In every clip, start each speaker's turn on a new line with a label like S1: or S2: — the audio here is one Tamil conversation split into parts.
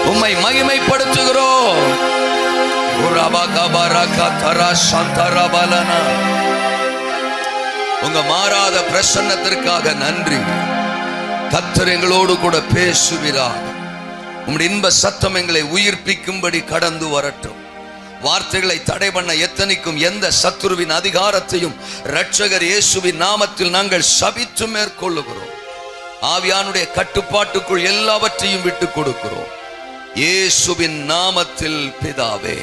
S1: உம்மை மகிமைப்படுத்துகிறோம். உங்க மாறாத பிரசன்னத்திற்காக நன்றி. கர்த்தர் எங்களோடு கூட பேசுகிறார். உம்முடைய இன்ப சத்தம் எங்களை உயிர்ப்பிக்கும்படி கடந்து வரட்டும். வார்த்தைகளை தடை பண்ண எத்தனைக்கும் எந்த சத்துருவின் அதிகாரத்தையும் இரட்சகர் இயேசுவின் நாமத்தில் நாங்கள் சபித்து மேற்கொள்ளுகிறோம். ஆவியானுடைய கட்டுப்பாட்டுக்குள் எல்லாவற்றையும் விட்டு கொடுக்கிறோம் இயேசுவின் நாமத்தில் பிதாவே.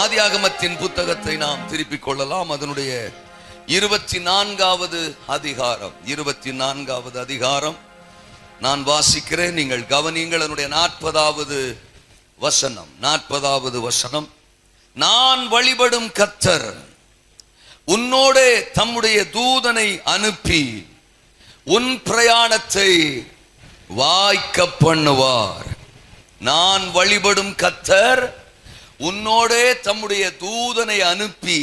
S1: ஆதியாகமத்தின் புத்தகத்தை நாம் திருப்பிக் கொள்ளலாம். அதனுடைய 24வது அதிகாரம் 24வது அதிகாரம் நான் வாசிக்கிறேன், நீங்கள் கவனியுங்கள். அதனுடைய 40வது வசனம் 40வது வசனம். நான் வழிபடும் கர்த்தர் உன்னோடே தம்முடைய தூதனை அனுப்பி உன் பிரயாணத்தை வாய்க்க பண்ணுவார். நான் வழிபடும் கர்த்தர் உன்னோடே தம்முடைய தூதனை அனுப்பி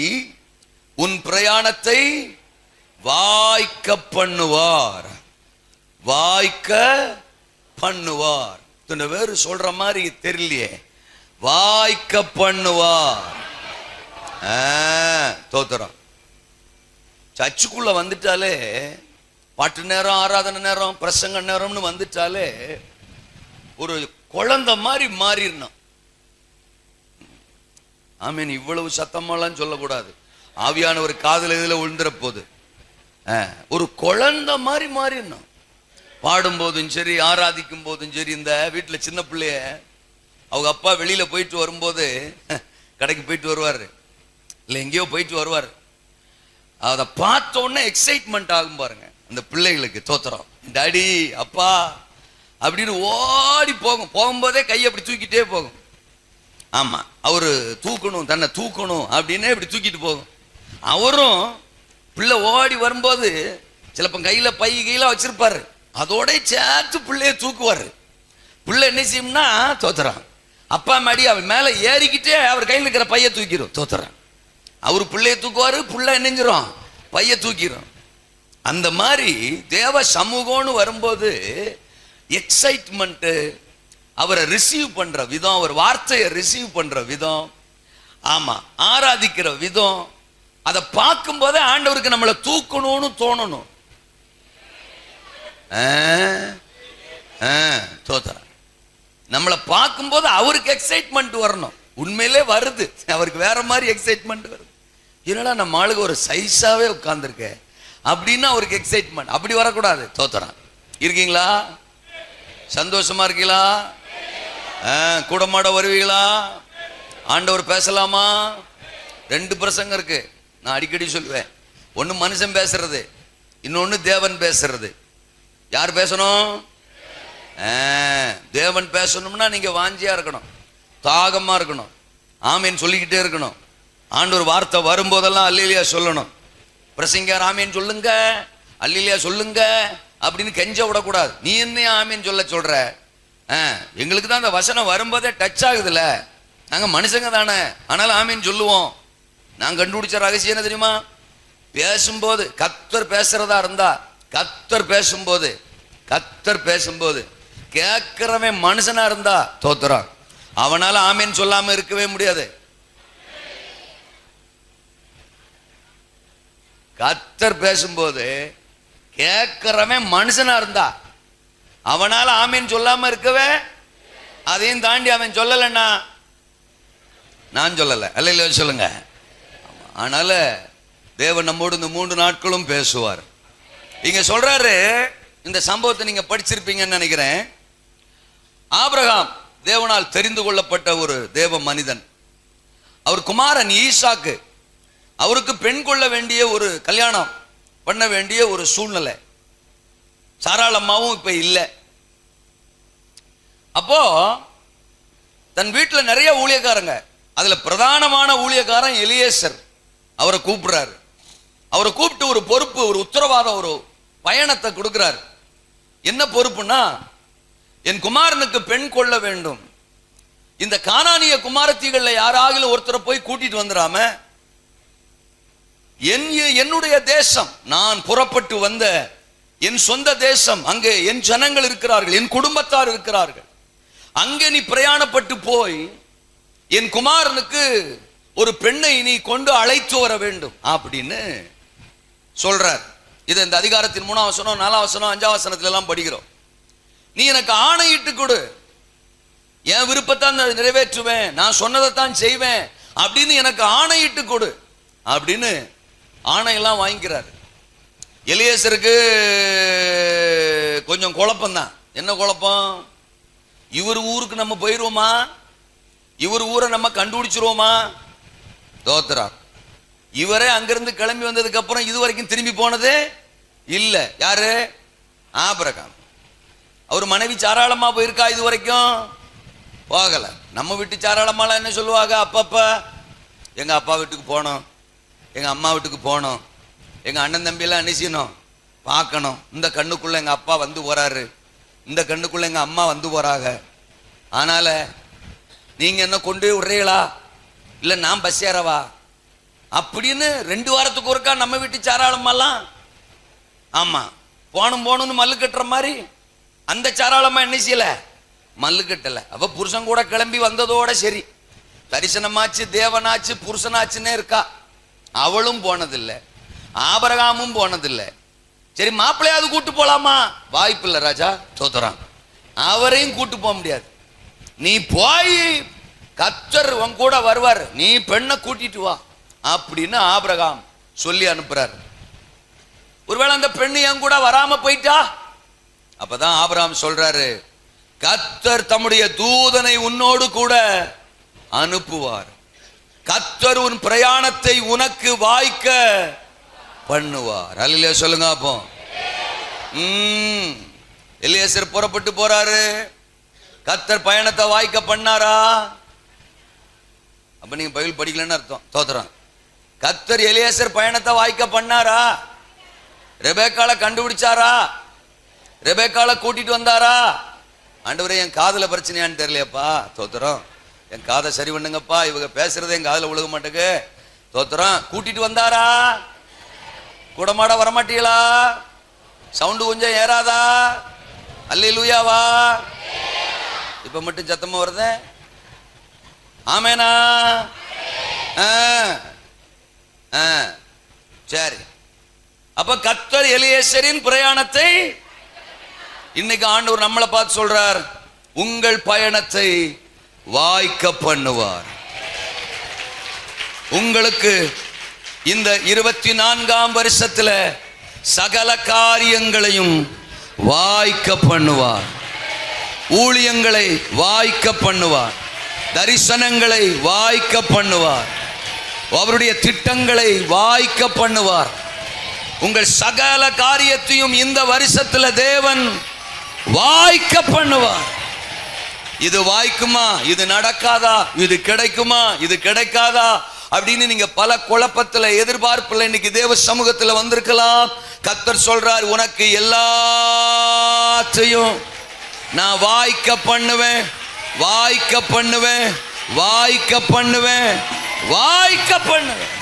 S1: உன் பிரயாணத்தை வாய்க்க பண்ணுவார். வாய்க்க பண்ணுவார். இத்தனை பேர் சொல்ற மாதிரி தெரியலையே. வாய்க்க பண்ணுவார். தோத்திரம். சர்ச்சுக்குள்ள வந்துட்டாலே, பாட்டு நேரம், ஆராதனை நேரம், பிரசங்க நேரம்னு வந்துட்டாலே ஒரு குழந்தை மாதிரி மாறிடணும். ஆமீன். இவ்வளவு சத்தமெல்லாம் சொல்லக்கூடாது. ஆவியானவர் காதுல இதுல விழுந்துற போது ஒரு குழந்தை மாதிரி மாறிடணும். பாடும் போதும் சரி, ஆராதிக்கும் போதும் சரி. இந்த வீட்டுல சின்ன பிள்ளைய அவங்க அப்பா வெளியில போயிட்டு வரும்போது, கடைக்கு போயிட்டு வருவாரு, இல்லை எங்கேயோ போயிட்டு வருவார், அதை பார்த்த உடனே எக்ஸைட்மெண்ட் ஆகும் பாருங்க அந்த பிள்ளைகளுக்கு. தோத்திரம். டாடி, அப்பா அப்படின்னு ஓடி போகும். போகும்போதே கையை அப்படி தூக்கிட்டே போகும். ஆமா, அவரு தூக்கணும், தன்னை தூக்கணும் அப்படின்னே இப்படி தூக்கிட்டு போகும். அவரும் பிள்ளை ஓடி வரும்போது சிலப்ப கையில பை கையில வச்சிருப்பாரு, அதோட சேர்த்து பிள்ளைய தூக்குவாரு. பிள்ளை என்ன செய்யும்னா, தோத்துறான், அப்பா மாடி அவன் மேல ஏறிக்கிட்டே அவர் கையில் இருக்கிற பைய தூக்கிடும். தோத்துறான். அவரு பிள்ளைய தூக்குவாரு, பிள்ளை என்னஞ்சிரும், பைய தூக்கிடும். அந்த மாதிரி தேவ சமூகம்னு வரும்போது எக்ஸைட்மெண்ட், அவரை ரிசீவ் பண்ற விதம், அவர் வார்த்தையை ரிசீவ் பண்ற விதம், ஆமா, ஆராதிக்கிற விதம், அதை பார்க்கும் போதே ஆண்டவருக்கு நம்மளை தூக்கணும்னு தோணணும். தோத்துறான். நம்மளை பார்க்கும் போது அவருக்கு எக்ஸைட்மெண்ட் வரணும். உண்மையிலே வருது, அவருக்கு வேற மாதிரி எக்ஸைட்மெண்ட் வருது. என்னடா நம்ம ஆளுக்கு ஒரு சைஸாவே உட்கார்ந்துருக்க அப்படின்னு அவருக்கு எக்ஸைட்மெண்ட். அப்படி வரக்கூடாது. தோத்துறான். இருக்கீங்களா? சந்தோஷமா இருக்கீங்களா? கூடமாட வருவீங்களா? ஆண்டவர் பேசலாமா? 2 பிரசங்கம் இருக்கு. நான் அடிக்கடி சொல்லுவேன், ஒன்னு மனுஷன் பேசுறது, இன்னொன்னு தேவன் பேசுறது. யார் பேசணும்? தேவன் பேசணும்னா நீங்க வாஞ்சியா இருக்கணும், தாகமா இருக்கணும், ஆமீன் சொல்லிக்கிட்டே இருக்கணும். ஆண்டவர் வார்த்தை வரும்போதெல்லாம் அல்லேலியா சொல்லணும். பிரசங்கியார் ஆமீன் சொல்லுங்க, அல்லேலியா சொல்லுங்க அப்படின்னு கெஞ்ச விடக்கூடாது. நீ என்ன ஆமீன் சொல்ற? எங்களுக்கு தான் அந்த வசனம் வரும்போதே டச் ஆகுதுல்ல, நாங்க மனுஷங்க தானே, ஆனாலும் ஆமீன் சொல்லுவோம். நான் கண்டுபிடிச்ச ரகசியம் என்ன தெரியுமா? பேசும்போது கர்த்தர் பேசுறதா இருந்தா, கர்த்தர் பேசும்போது கேட்கிறவன் மனுஷனா இருந்தா, தோத்துறான், அவனால ஆமீன் சொல்லாம இருக்கவே முடியாது. கர்த்தர் பேசும்போது கேட்கிறவன் மனுஷனா இருந்தா அவனால ஆமீன் சொல்லாம இருக்கவே, அதையும் தாண்டி அவன் சொல்லலன்னா நான் சொல்லல, அல்ல சொல்லுங்க. ஆனால தேவன் நம்மோடு இந்த 3 நாட்களும் பேசுவார். இங்க சொல்றாரு, இந்த சம்பவத்தை நீங்க படிச்சிருப்பீங்கன்னு நினைக்கிறேன். ஆபிரகாம் தேவனால் தெரிந்து கொள்ளப்பட்ட ஒரு தேவ மனிதன். அவர் குமாரன் ஈசாக்கு, அவருக்கு பெண் கொள்ள வேண்டிய ஒரு கல்யாணம் பண்ண வேண்டிய ஒரு சூழ்நிலை. சாராளம்மாவும் இப்ப இல்லை. அப்போ தன் வீட்டுல நிறைய ஊழியக்காரங்க, அதுல பிரதானமான ஊழியக்காரன் எலியேசர், அவரை கூப்பிடுறாரு. அவரை கூப்பிட்டு ஒரு பொறுப்பு, ஒரு உத்தரவாதம், ஒரு பயணத்தை கொடுக்கிறார். என்ன பொறுப்புனா, என் குமாரனுக்கு பெண் கொள்ள வேண்டும். இந்த கானானிய குமாரத்திகள்ல யாராகிலும் ஒருத்தரை போய் கூட்டிட்டு வந்துடாம, என்னுடைய தேசம், நான் புறப்பட்டு வந்த என் சொந்த தேசம், அங்கே என் ஜனங்கள் இருக்கிறார்கள், என் குடும்பத்தார் இருக்கிறார்கள், அங்கே நீ பிரயாணப்பட்டு போய் என் குமாரனுக்கு ஒரு பெண்ணை நீ கொண்டு அழைத்து வர வேண்டும் அப்படின்னு சொல்றார். இது இந்த அதிகாரத்தின் 3ஆம் வசனம் 4ஆம் வசனம் 5ஆம் வசனத்துல எல்லாம் படிக்கிறோம். நீ எனக்கு ஆணையிட்டு கொடு, என் விருப்பத்தான் நிறைவேற்றுவேன், நான் சொன்னதைத்தான் செய்வேன் அப்படின்னு எனக்கு ஆணையிட்டு கொடு அப்படின்னு ஆணையெல்லாம் வாங்கிக்கிறார். எலியேசருக்கு கொஞ்சம் குழப்பம்தான். என்ன குழப்பம்? இவர் ஊருக்கு நம்ம போயிடுவோமா, இவர் ஊரை நம்ம கண்டுபிடிச்சிருவோமா? தோத்ரா இவரே அங்கிருந்து கிளம்பி வந்ததுக்கு அப்புறம் இது வரைக்கும் திரும்பி போனதே இல்ல. யாரு? ஆபிரகாம். அவர் மனைவி சாராளமா போயிருக்கா? இது வரைக்கும் போகல. நம்ம வீட்டு சாராளமாலாம் என்ன சொல்லுவாங்க? அப்பப்ப எங்க அப்பா வீட்டுக்கு போனோம், எங்க அம்மா வீட்டுக்கு போனோம், எங்க அண்ணன் தம்பி எல்லாம் என்ன செய்யணும்? பார்க்கணும். இந்த கண்ணுக்குள்ள எங்க அப்பா வந்து போறாரு, இந்த கண்ணுக்குள்ள எங்க அம்மா வந்து போறாங்க, அதனால நீங்க என்ன கொண்டு விடுறீங்களா இல்ல நான் பஸ் ஏறவா அப்படின்னு 2 வாரத்துக்கு ஒருக்கா நம்ம வீட்டு சாராளமெல்லாம் ஆமா போகணும்னு மல்லு கட்டுற மாதிரி அந்த சாராளமா என்ன செய்யல? மல்லு கட்டல. அவ புருஷன் கூட கிளம்பி வந்ததோட சரி, தரிசனமாச்சு, தேவனாச்சு, புருஷனாச்சுன்னே இருக்கா. அவளும் போனதில்லை, ஆபிரகாமும் போனதில்லை. சரி மாப்பிள்ளையாவது கூட்டு போலாமா? வாய்ப்பு இல்லை ராஜா, தோத்துறான். அவரையும் கூட்டு போக முடியாது. நீ போய் கர்த்தர் உன் கூட வருவார், நீ பெண்ணை கூட்டிட்டு வா அப்படின்னு ஆபிரகாம் சொல்லி அனுப்புறாரு. ஒருவேளை அந்த பெண்ணு என் கூட வராம போயிட்டா? அப்பதான் ஆபிரகாம் சொல்றாரு, கர்த்தர் தம்முடைய தூதனை உன்னோடு கூட அனுப்புவார், கர்த்தர் உன் பிரயாணத்தை உனக்கு வாய்க்க பண்ணுவார். அல்லேலூயா சொல்லுங்க. அப்போ எலியேசர் புறப்பட்டு போறாரு, கர்த்தர் பயணத்தை வாய்க்க பண்ணாரா? அப்ப நீங்க பைபிள் படிக்கலன்னு அர்த்தம். தோத்துறான். கர்த்தர் எலியேசர் பயணத்தை வாய்க்க பண்ணாரா? ரெபேக்காளை கண்டுபிடிச்சாரா? ரெபேக்காளை கூட்டிட்டு வந்தாரா? ஆண்டவரே என் காதுல பிரச்சனையான்னு தெரியலையப்பா, தோத்துறோம், என் காதை சரி பண்ணுங்கப்பா, இவங்க பேசுறதே என் காதுல விழுக மாட்டேங்க, தோத்துறோம். கூட்டிட்டு வந்தாரா? கூடமாட வரமாட்டீங்களா? சவுண்டு கொஞ்சம் ஏறாதா? அல்லேலூயாவா? இப்ப மட்டும் சத்தமா வருது. ஆமேனா? சரி. அப்ப கர்த்தர் எலியேசரின் பிரயாணத்தை இன்னைக்கு ஆண்டவர் நம்மளை பார்த்து சொல்றார், உங்கள் பயணத்தை வாய்க்க பண்ணுவார். உங்களுக்கு இந்த 24ஆம் வருஷத்துல சகல காரியங்களையும் வாய்க்க பண்ணுவார். ஊழியங்களை வாய்க்க பண்ணுவார், தரிசனங்களை வாய்க்க பண்ணுவார், அவருடைய திட்டங்களை வாய்க்க பண்ணுவார். உங்கள் சகல காரியத்தையும் இந்த வருஷத்துல தேவன் வாய்க்க பண்ணுவார். இது வாய்க்குமா, இது நடக்காதா, இது கிடைக்குமா, இது கிடைக்காதா அப்படின்னு நீங்க பல குழப்பத்துல எதிர்பார்ப்புல இன்னைக்கு தேவ சமூகத்துல வந்திருக்கலாம். கர்த்தர் சொல்றார், உனக்கு எல்லாத்தையும் நான் வாய்க்க பண்ணுவேன், வாய்க்க பண்ணுவேன், வாய்க்க பண்ணுவேன், வாய்க்க பண்ணுவேன்.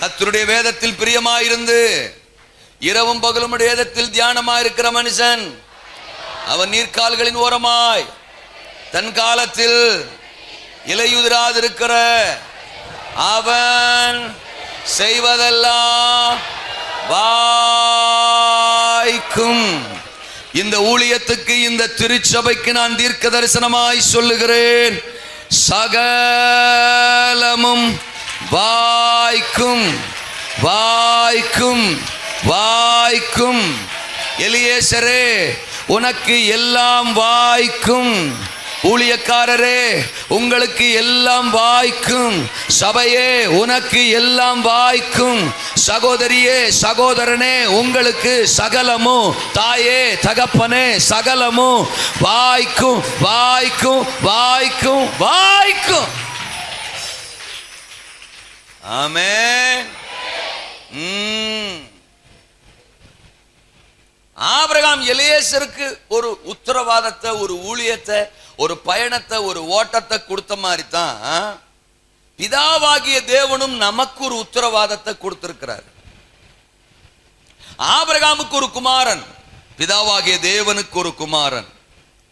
S1: கர்த்தருடைய வேதத்தில் பிரியமாயிருந்து இரவும் பகலும் வேதத்தில் தியானமாய் இருக்கிற மனுஷன் அவன் நீர்க்கால்களின் ஓரமாய் தன் காலத்தில் இலையுதிராதிருக்கிற அவன் செய்வதெல்லாம் வாய்க்கும். இந்த ஊழியத்துக்கு, இந்த திருச்சபைக்கு நான் தீர்க்க தரிசனமாய் சொல்லுகிறேன், சகலமும் வாய்க்கும், வாய்க்கும், வாய்க்கும். எலியேசரே உனக்கு எல்லாம் வாய்க்கும். ஊழியக்காரரே உங்களுக்கு எல்லாம் வாய்க்கும். சபையே உனக்கு எல்லாம் வாய்க்கும். சகோதரியே சகோதரனே உங்களுக்கு சகலமும், தாயே தகப்பனே சகலமும் வாய்க்கும், வாய்க்கும், வாய்க்கும், வாய்க்கும். ஆமென். ஆபிரகாம் எலியேசருக்கு ஒரு உத்தரவாதத்தை, ஒரு ஊழியத்தை, ஒரு பயணத்தை, ஒரு ஓட்டத்தை கொடுத்த மாதிரி தான் பிதாவாகிய தேவனும் நமக்கு ஒரு உத்தரவாதத்தை கொடுத்திருக்கிறார். ஆபிரகாமுக்கு ஒரு குமாரன், பிதாவாகிய தேவனுக்கு ஒரு குமாரன்.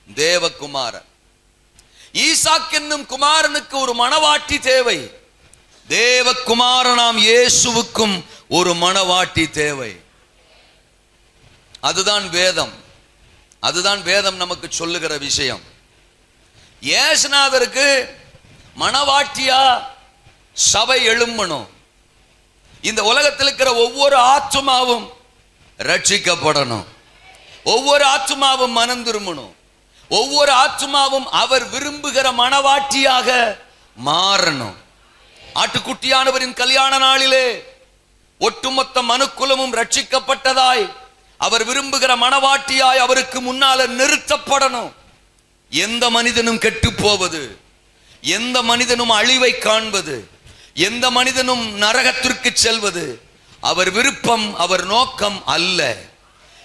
S1: தேவகுமாரன். ஈசாக் என்னும் குமாரனுக்கு ஒரு மணவாட்டி தேவை. தேவகுமாரனாம் இயேசுவுக்கும் ஒரு மணவாட்டி தேவை. அதுதான் வேதம். அதுதான் வேதம் நமக்கு சொல்லுகிற விஷயம். இயேசுநாதருக்கு மணவாட்டியா சபை எழும்பணும். இந்த உலகத்தில் இருக்கிற ஒவ்வொரு ஆத்துமாவும் ரட்சிக்கப்படணும். ஒவ்வொரு ஆத்துமாவும் மனம் திரும்பணும். ஒவ்வொரு ஆத்துமாவும் அவர் விரும்புகிற மணவாட்டியாக மாறணும். ஆட்டுக்குட்டியானவரின் கல்யாண நாளிலே ஒட்டுமொத்த மனுக்குலமும் ரட்சிக்கப்பட்டதாய் அவர் விரும்புகிற மணவாட்டியாய் அவருக்கு முன்னால நிறுத்தப்படணும். எந்த மனிதனும் கெட்டு போவது, எந்த மனிதனும் அழிவை காண்பது, எந்த மனிதனும் நரகத்திற்கு செல்வது அவர் விருப்பம், அவர் நோக்கம் அல்ல.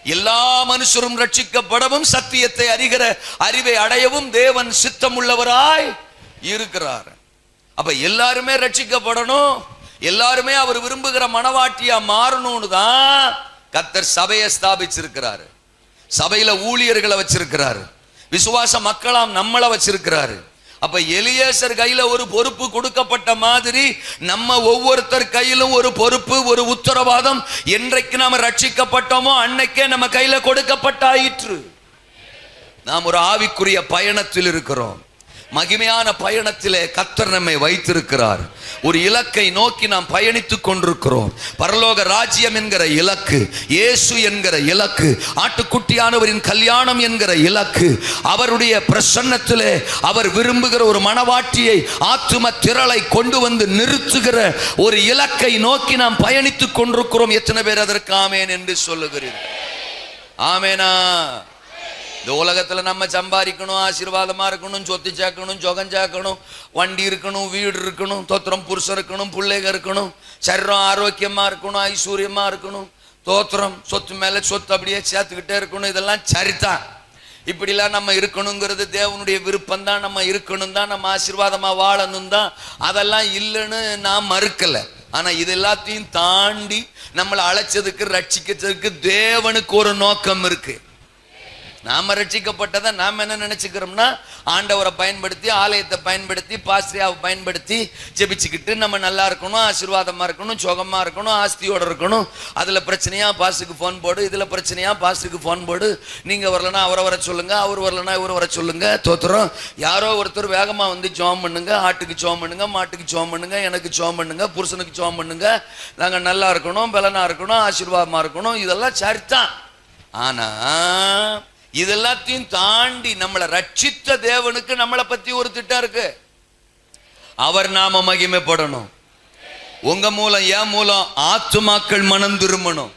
S1: எல்லா மனுஷரும் ரட்சிக்கப்படவும் சத்தியத்தை அறிகிற அறிவை அடையவும் தேவன் சித்தமுள்ளவராய் இருக்கிறார். அப்ப எல்லாருமே ரட்சிக்கப்படணும், எல்லாருமே அவர் விரும்புகிற மணவாட்டியா மாறணும்னு தான் கர்த்தர் சபையை ஸ்தாபிச்சிருக்கிறாரு. சபையில ஊழியர்களை வச்சிருக்கிறாரு. விசுவாச மக்களாம் நம்மளை வச்சிருக்கிறாரு. அப்ப எலியேசர் கையில ஒரு பொறுப்பு கொடுக்கப்பட்ட மாதிரி நம்ம ஒவ்வொருத்தர் கையிலும் ஒரு பொறுப்பு, ஒரு உத்தரவாதம். என்றைக்கு நாம ரட்சிக்கப்பட்டோமோ அன்னைக்கே நம்ம கையில கொடுக்கப்பட்டாயிற்று. நாம் ஒரு ஆவிக்குரிய பயணத்தில் இருக்கிறோம். மகிமையான பயணத்திலே கர்த்தர் நம்மை வைத்திருக்கிறார். ஒரு இலக்கை நோக்கி நாம் பயணித்துக் கொண்டிருக்கிறோம். பரலோக ராஜ்யம் என்கிற இலக்கு, இயேசு என்கிற இலக்கு, ஆட்டுக்குட்டியானவரின் கல்யாணம் என்கிற இலக்கு, அவருடைய பிரசன்னத்திலே அவர் விரும்புகிற ஒரு மணவாட்டியை, ஆத்தும திரளை கொண்டு வந்து நிறுத்துகிற ஒரு இலக்கை நோக்கி நாம் பயணித்துக் கொண்டிருக்கிறோம். எத்தனை பேர் அதற்கு ஆமேன் என்று சொல்லுகிறீர்கள்? ஆமேனா? இந்த உலகத்துல நம்ம சம்பாதிக்கணும், ஆசீர்வாதமா இருக்கணும், சொத்து சேர்க்கணும், சொகம் சேர்க்கணும், வண்டி இருக்கணும், வீடு இருக்கணும், தோத்திரம், புருஷன் இருக்கணும், பிள்ளைங்க இருக்கணும், சரீரம் ஆரோக்கியமா இருக்கணும், ஐஸ்வர்யமா இருக்கணும், தோத்திரம், சொத்து மேல சொத்து அப்படியே சேர்த்துக்கிட்டே இருக்கணும். இதெல்லாம் சரிதான். இப்படிலாம் நம்ம இருக்கணுங்கிறது தேவனுடைய விருப்பம் தான். நம்ம இருக்கணும் தான், நம்ம ஆசீர்வாதமா வாழணும் தான். அதெல்லாம் இல்லைன்னு நான் மறுக்கல. ஆனா இது எல்லாத்தையும் தாண்டி நம்மளை அழைச்சதுக்கு, ரட்சிக்கிறதுக்கு தேவனுக்கு ஒரு நோக்கம் இருக்கு. நாம ரட்சிக்கப்பட்டதை நாம என்ன நினைச்சுக்கிறோம்னா, ஆண்டவரை பயன்படுத்தி, ஆலயத்தை பயன்படுத்தி, பாஸ்ரியாவை பயன்படுத்தி ஜெபிச்சுக்கிட்டு நம்ம நல்லா இருக்கணும், ஆசீர்வாதமா இருக்கணும், சுகமா இருக்கணும், ஆஸ்தியோட இருக்கணும். அதுல பிரச்சனையா பாஸ்டுக்கு போன் போடு, இதுல பிரச்சனையா பாஸ்டுக்கு போன் போடு, நீங்க வரலன்னா அவரை வர சொல்லுங்க, அவர் வரலன்னா இவர் வர சொல்லுங்க. தோத்துறோம். யாரோ ஒருத்தர் வேகமா வந்து ஜோம் பண்ணுங்க, ஆட்டுக்கு ஜோம் பண்ணுங்க, மாட்டுக்கு ஜோம் பண்ணுங்க, எனக்கு ஜோம் பண்ணுங்க, புருஷனுக்கு ஜோம் பண்ணுங்க, நாங்க நல்லா இருக்கணும், பலனா இருக்கணும், ஆசீர்வாதமா இருக்கணும். இதெல்லாம் சரிதான். ஆனா இதெல்லாத்தையும் தாண்டி நம்மளை ரட்சித்த தேவனுக்கு நம்மளை பத்தி ஒரு திட்டம் இருக்கு. அவர் நாம மகிமைப்படணும். உங்க மூலம், என் மூலம் ஆத்துமாக்கள் மனம் திரும்பணும்.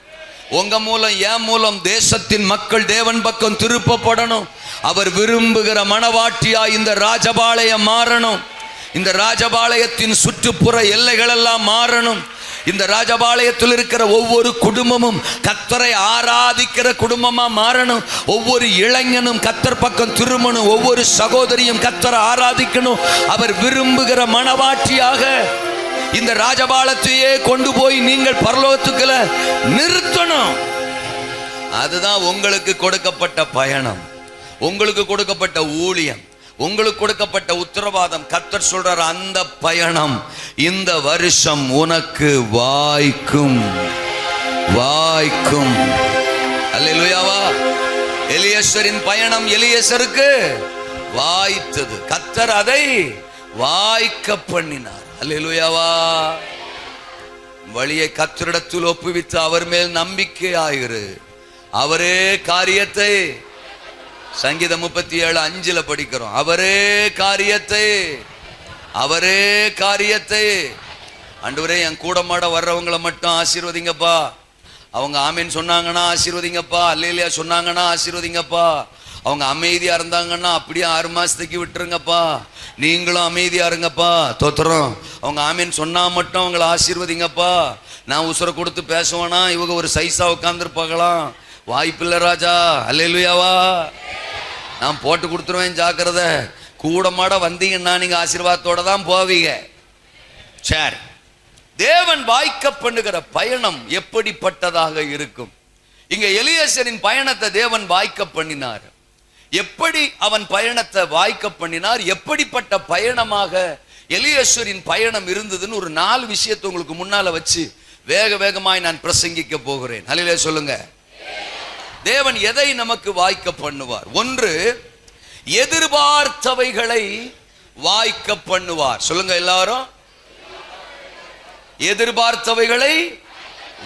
S1: உங்க மூலம், என் மூலம் தேசத்தின் மக்கள் தேவன் பக்கம் திருப்பப்படணும். அவர் விரும்புகிற மணவாட்டியா இந்த ராஜபாளையம் மாறணும். இந்த ராஜபாளையத்தின் சுற்றுப்புற எல்லைகள் எல்லாம் மாறணும். இந்த ராஜபாளையத்தில் இருக்கிற ஒவ்வொரு குடும்பமும் கர்த்தரை ஆராதிக்கிற குடும்பமா மாறணும். ஒவ்வொரு இளைஞனும் கர்த்தர் பக்கம் திரும்பணும். ஒவ்வொரு சகோதரியும் கர்த்தரை ஆராதிக்கணும். அவர் விரும்புகிற மணவாட்டியாக இந்த ராஜபாளையத்தையே கொண்டு போய் நீங்கள் பரலோகத்துக்குள்ள நிறுத்தணும். அதுதான் உங்களுக்கு கொடுக்கப்பட்ட பயணம், உங்களுக்கு கொடுக்கப்பட்ட ஊழியம், உங்களுக்கு கொடுக்கப்பட்ட உத்தரவாதம். கர்த்தர் சொல்றார், அந்த பயணம் இந்த வருஷம் உனக்கு வாய்க்கும். வாய்க்கும். அல்லேலூயாவா? எலியேசரின் பயணம் எலியேசருக்கு வாய்த்தது. கர்த்தர் அதை வாய்க்க பண்ணினார். அல்லேலூயாவா? வழியை கர்த்தரிடத்தில் ஒப்புவித்து அவர் மேல் நம்பிக்கை ஆயிரு. அவரே காரியத்தை, சங்கீதம் 37:5 படிக்கிறோம். அவரே காரியத்தை, அவரே காரியத்தை. ஆண்டவரே, என் கூட மாட வர்றவங்களை மட்டும் ஆசீர்வதிங்கப்பா. அவங்க ஆமீன் சொன்னாங்கன்னா ஆசீர்வதிங்கப்பா, அல்லேலூயா சொன்னாங்கன்னா ஆசீர்வதிங்கப்பா. அவங்க அமைதியா இருந்தாங்கன்னா அப்படியே 6 மாசத்துக்கு விட்டுருங்கப்பா. நீங்களும் அமைதியா இருங்கப்பா. தோத்துறோம். அவங்க ஆமீன் சொன்னா மட்டும் அவங்களை ஆசீர்வதிங்கப்பா. நான் உசுரை கொடுத்து பேசுவேனா, இவங்க ஒரு சைஸா உட்கார்ந்துருப்பாங்களாம். வாய்ப்பில்லை ராஜா. அல்லேலூயாவா? நான் போட்டு கொடுத்துருவேன், ஜாக்கிரதை. கூட மாட வந்தீங்கன்னா நீங்க ஆசீர்வாதத்தோட தான் போவீங்க. சரி, தேவன் வாய்க்க பண்ணுகிற பயணம் எப்படிப்பட்டதாக இருக்கும்? இங்க எலியேசரின் பயணத்தை தேவன் வாய்க்க பண்ணினார். எப்படி அவன் பயணத்தை வாய்க்க பண்ணினார், எப்படிப்பட்ட பயணமாக எலியேசரின் பயணம் இருந்ததுன்னு ஒரு 4 விஷயத்தை உங்களுக்கு முன்னால வச்சு வேக வேகமாய் நான் பிரசங்கிக்க போகிறேன். ஹல்லேலூயா சொல்லுங்க. தேவன் எதை நமக்கு வாய்க்க பண்ணுவார்? 1, எதிர்பார்த்தவைகளை வாய்க்க பண்ணுவார். சொல்லுங்க எல்லாரும். எதிர்பார்த்தவைகளை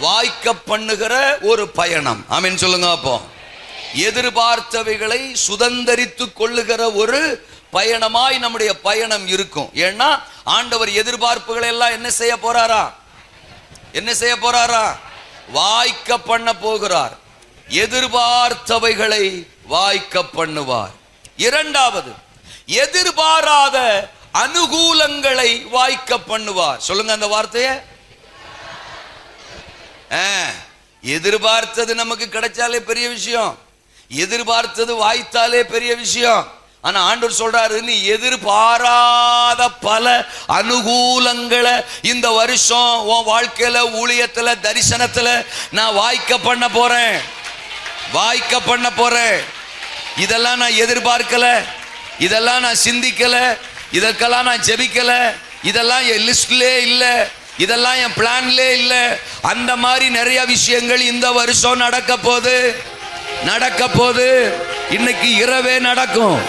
S1: வாய்க்க பண்ணுகிற ஒரு பயணம். ஆமென் சொல்லுங்க. அப்போ எதிர்பார்த்தவைகளை சுதந்தரித்து கொள்ளுகிற ஒரு பயணமாய் நம்முடைய பயணம் இருக்கும். ஏன்னா ஆண்டவர் எதிர்பார்ப்புகளை எல்லாம் என்ன செய்ய போறாரா? என்ன செய்ய போறாரா? வாய்க்க பண்ண போகிறார். எதிர்பார்த்தவைகளை வாய்க்க பண்ணுவார். 2வது, எதிர்பாராத அனுகூலங்களை வாய்க்க பண்ணுவார். சொல்லுங்க அந்த வார்த்தையை. எதிர்பார்த்தது நமக்கு கிடைச்சாலே பெரிய விஷயம், எதிர்பார்த்தது வாய்த்தாலே பெரிய விஷயம். ஆனா ஆண்டவர் சொல்றாரு, நீ எதிர்பாராத பல அனுகூலங்களை இந்த வருஷம் உன் வாழ்க்கையில, ஊழியத்துல, தரிசனத்துல நான் வாய்க்க பண்ண போறேன், வாய்க்க பண்ண போறேன். இதெல்லாம் நான் எதிர்பார்க்கல, இதெல்லாம் நான் சிந்திக்கல, இதற்கெல்லாம் நான் ஜெபிக்கல, இதெல்லாம் என் லிஸ்ட்லே இல்லை, இதெல்லாம் என் பிளான்லே இல்லை. அந்த மாதிரி நிறைய விஷயங்கள் இந்த வருஷம் நடக்க போது இன்னைக்கு இரவே நடக்கும்.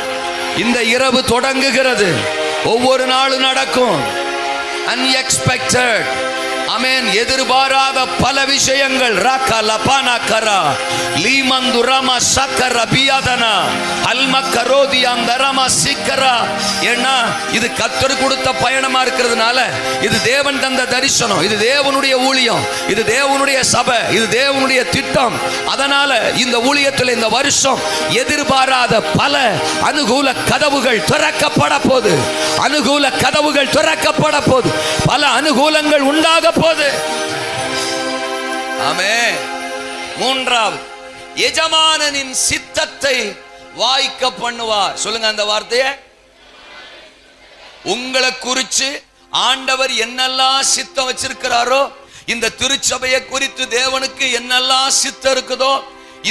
S1: இந்த இரவு தொடங்குகிறது, ஒவ்வொரு நாளும் நடக்கும். அன்எக்ஸ்பெக்டட். ஆமென். எதிர்பாராத பல விஷயங்கள். ராகா லபானா கரா லீமந்துரமா சக்கர பியாதனா அல்மக்கரோதி அந்தரமா சிக்கரா. ஏன்னா இது கர்த்தர் கொடுத்த பயணமா இருக்கிறதுனால, இது தேவன் தந்த தரிசனம், இது தேவனுடைய ஊழியம், இது தேவனுடைய சபை, இது தேவனுடைய திட்டம். அதனால இந்த ஊழியத்தில் இந்த வருஷம் எதிர்பாராத பல அனுகூல கதவுகள் திறக்கப்பட போது, அனுகூல கதவுகள் திறக்கப்பட போது, பல அனுகூலங்கள் உண்டாக போது. ஆமென். 3வது, எஜமானனின் சித்தத்தை வாய்க்க பண்ணுவார். சொல்லுங்க அந்த வார்த்தையை. உங்களை குறித்து ஆண்டவர் என்னெல்லாம் சித்தம் வச்சிருக்கிறாரோ, இந்த திருச்சபையை குறித்து தேவனுக்கு என்னெல்லாம் சித்தம் இருக்குதோ,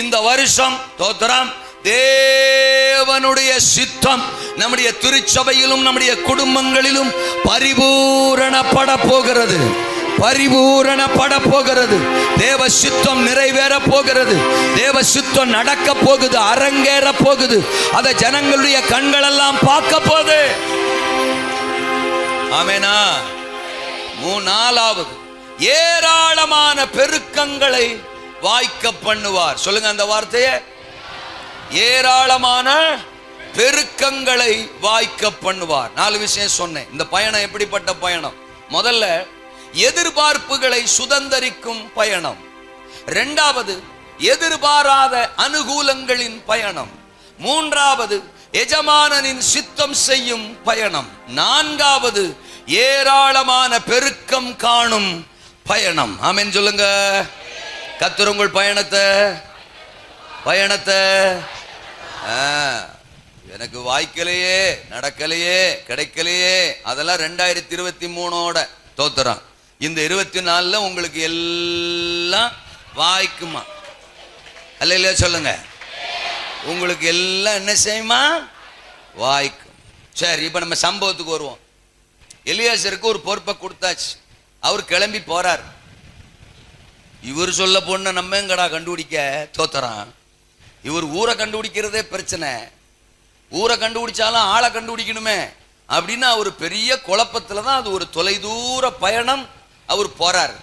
S1: இந்த வருஷம் தோத்திரம் தேவனுடைய சித்தம் நம்முடைய திருச்சபையிலும் நம்முடைய குடும்பங்களிலும் பரிபூரணப்பட போகிறது, பரிபூரணப்பட போகிறது. தேவ சித்தம் நிறைவேற போகிறது, தேவ சித்தம் நடக்க போகுது, அரங்கேற போகுது. அதை ஜனங்களுடைய கண்கள் எல்லாம் பார்க்க போகுது. ஆமெனா. 4வது, ஏராளமான பெருக்கங்களை வாய்க்க பண்ணுவார். சொல்லுங்க அந்த வார்த்தையை. ஏராளமான பெருக்கங்களை வாய்க்க பண்ணுவார். 4 விஷயம் சொன்னேன். இந்த பயணம் எப்படிப்பட்ட பயணம்? முதல்ல எதிர்பார்ப்புகளை சுதந்தரிக்கும் பயணம். 2வது எதிர்பாராத அனுகூலங்களின் பயணம். 3வது எஜமானனின் சித்தம் செய்யும் பயணம். 4வது ஏராளமான பெருக்கம் காணும் பயணம். ஆமென் சொல்லுங்க. கர்த்தர் உங்கள் பயணத்தை எனக்கு வாய்க்கலையே, நடக்கலையே, கிடைக்கலையே, அதெல்லாம் 2023 தோத்துறான். இந்த 24 உங்களுக்கு எல்லாம் வாய்க்குமா? அல்ல சொல்லுங்க. உங்களுக்கு எல்லாம் என்ன செய்யுமா? வாய்க்கும். சரி, இப்ப நம்ம சம்பவத்துக்கு வருவோம். எலியாசருக்கு ஒரு பொறுப்பை கொடுத்தாச்சு. அவர் கிளம்பி போறார். இவர் சொல்ல பொண்ண நம்ம எங்கடா கண்டுபிடிக்க? தோத்துறான். இவர் ஊரை கண்டுபிடிக்கிறதே பிரச்சனை. ஊரை கண்டுபிடிச்சாலும் ஆளை கண்டுபிடிக்கணுமே அப்படின்னு அவர் பெரிய குழப்பத்துல தான் அது ஒரு தொலைதூர பயணம் அவர் போறார்.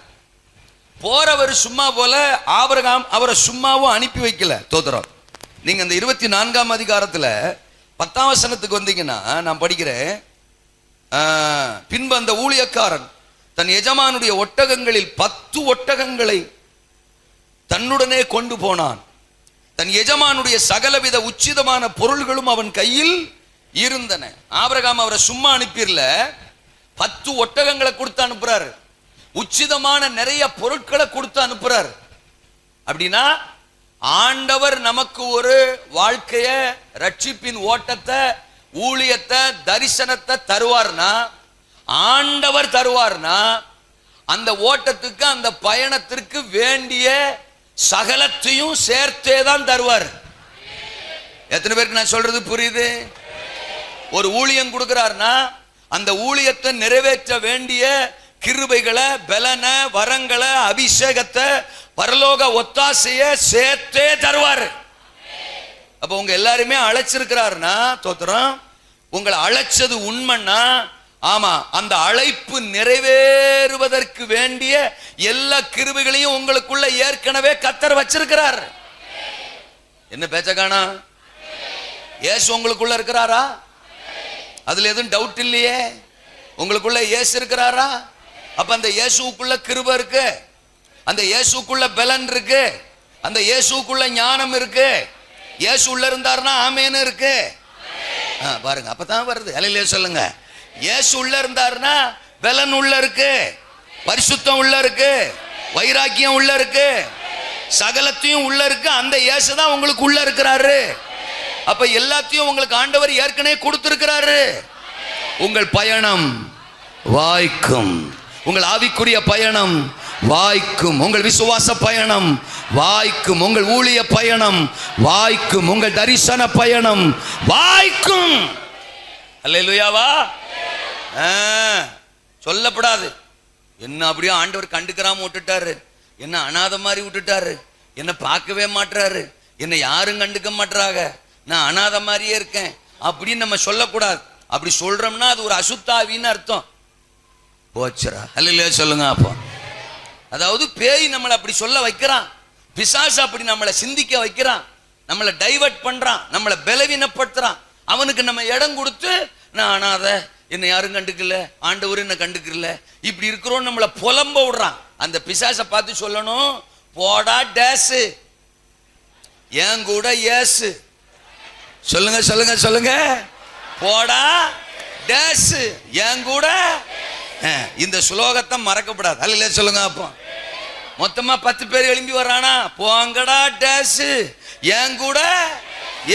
S1: போறவர் சும்மா போல ஆபிரகாம் அவரை சும்மாவும் அனுப்பி வைக்கல. தோத்துறோம். நீங்க அந்த 24ஆம் அதிகாரத்துல 10ஆம் வசனத்துக்கு வந்தீங்கன்னா நான் படிக்கிறேன். பின்பு அந்த ஊழியக்காரன் தன் எஜமானுடைய ஒட்டகங்களில் 10 ஒட்டகங்களை தன்னுடனே கொண்டு போனான். தன் எஜமானுடைய சகலவித உச்சிதமான பொருள்களும் அவன் கையில் இருந்தன. ஆபிரகாம் அவரை சும்மா அனுப்பிடல, 10 ஒட்டகங்களை கொடுத்து அனுப்புறாரு. உச்சிதமான நிறைய பொருட்களை கொடுத்து அனுப்புறாரு. அப்படின்னா ஆண்டவர் நமக்கு ஒரு வாழ்க்கைய, ரட்சிப்பின் ஓட்டத்தை, ஊழியத்தை, தரிசனத்தை தருவார்னா, ஆண்டவர் தருவார்னா அந்த ஓட்டத்துக்கு, அந்த பயணத்திற்கு வேண்டிய சகலத்தையும் சேர்த்தே தான் தருவார். எத்தனை பேருக்கு நான் சொல்றது புரியுது? ஒரு ஊழியம் கொடுக்கிறாருன்னா அந்த ஊழியத்தை நிறைவேற்ற வேண்டிய கிருபைகளை, பலன, வரங்களை, அபிஷேகத்தை, பரலோக ஒத்தாசைய சேர்த்தே தருவாரு. அப்ப உங்க எல்லாருமே அழைச்சிருக்கிறாருன்னா தோத்திரம், உங்களை அழைச்சது உண்மைன்னா, ஆமா, அந்த அழைப்பு நிறைவேறுவதற்கு வேண்டிய எல்லா கிருபைகளையும் உங்களுக்குள்ள ஏற்கனவே கர்த்தர் வச்சிருக்கிறார். என்ன பேச்ச காணா? இயேசு உங்களுக்குள்ள இருக்கிறாரா? அதுல எதுவும் டவுட் இல்லையே. உங்களுக்குள்ள இயேசு இருக்கிறாரா? அப்ப அந்த இயேசுக்குள்ள கிருபை இருக்கு, அந்த இயேசுக்குள்ள பலன் இருக்கு, அந்த இயேசுக்குள்ள ஞானம் இருக்கு. இயேசு உள்ள இருந்தாருன்னா ஆமேன்னு இருக்கு. பாருங்க, அப்பதான் வருது. அல்லேலூயா சொல்லுங்க. இயேசு உள்ள இருந்தாருன்னா பலன் உள்ள இருக்கு, பரிசுத்தம் உள்ள இருக்கு, வைராக்கியம் உள்ள இருக்கு, சகலத்தையும் உள்ள இருக்கு. அந்த இயேசு தான் உங்களுக்கு உள்ள இருக்கிறாரு. அப்ப எல்லாத்தையும் உங்களுக்கு ஆண்டவர் ஏற்கனவே கொடுத்திருக்கிறாரு. உங்கள் பயணம் வாய்க்கும், உங்கள் ஆவிக்குரிய பயணம் வாய்க்கும், உங்கள் விசுவாச பயணம் வாய்க்கும், உங்கள் ஊழிய பயணம் வாய்க்கும், உங்கள் தரிசன பயணம் வாய்க்கும். அல்லேலூயாவா? சொல்லப்படாது. என்ன அப்படியே ஆண்டவர் கண்டுக்கிறாம விட்டுட்டாரு, என்ன அனாதை மாதிரி விட்டுட்டாரு, என்ன பார்க்கவே மாட்டாரு, என்ன யாரும் கண்டுக்க மாட்டாங்க, நான் அனாதை மாதிரியே இருக்கேன் அப்படின்னு நம்ம சொல்லக்கூடாது. அப்படி சொல்றோம்னா அது ஒரு அசுத்தாவின்னு அர்த்தம். போச்சுரா. அல்லேலூயா சொல்லுங்க. அப்போ அதாவது பேய் நம்மளை அப்படி சொல்ல வைக்கிறான், பிசாசு அப்படி நம்மளை சிந்திக்க வைக்கிறான், நம்மளை டைவர்ட் பண்றான், நம்மளை பலவீனப்படுத்துறான். அவனுக்கு நம்ம இடம் கொடுத்து நான் அனாத, என்ன யாரும் கண்டுக்கல, ஆண்டவர் என்ன கண்டுக்கல, இப்படி இருக்கிறோம் நம்மளை புலம்ப விடுறான். அந்த பிசாசை பார்த்து சொல்லணும், போடா டேஸ், என் கூட ஏசு. சொல்லுங்க சொல்லுங்க சொல்லுங்க. போடா டேஸ், என் கூட. இந்த ஸ்லோகத்தை மறக்கப்படாது. அல்ல சொல்லுங்க. அப்போ மொத்தமா 10 பேர் எழும்பி வர்றானா, போங்கடா டேஸ், என் கூட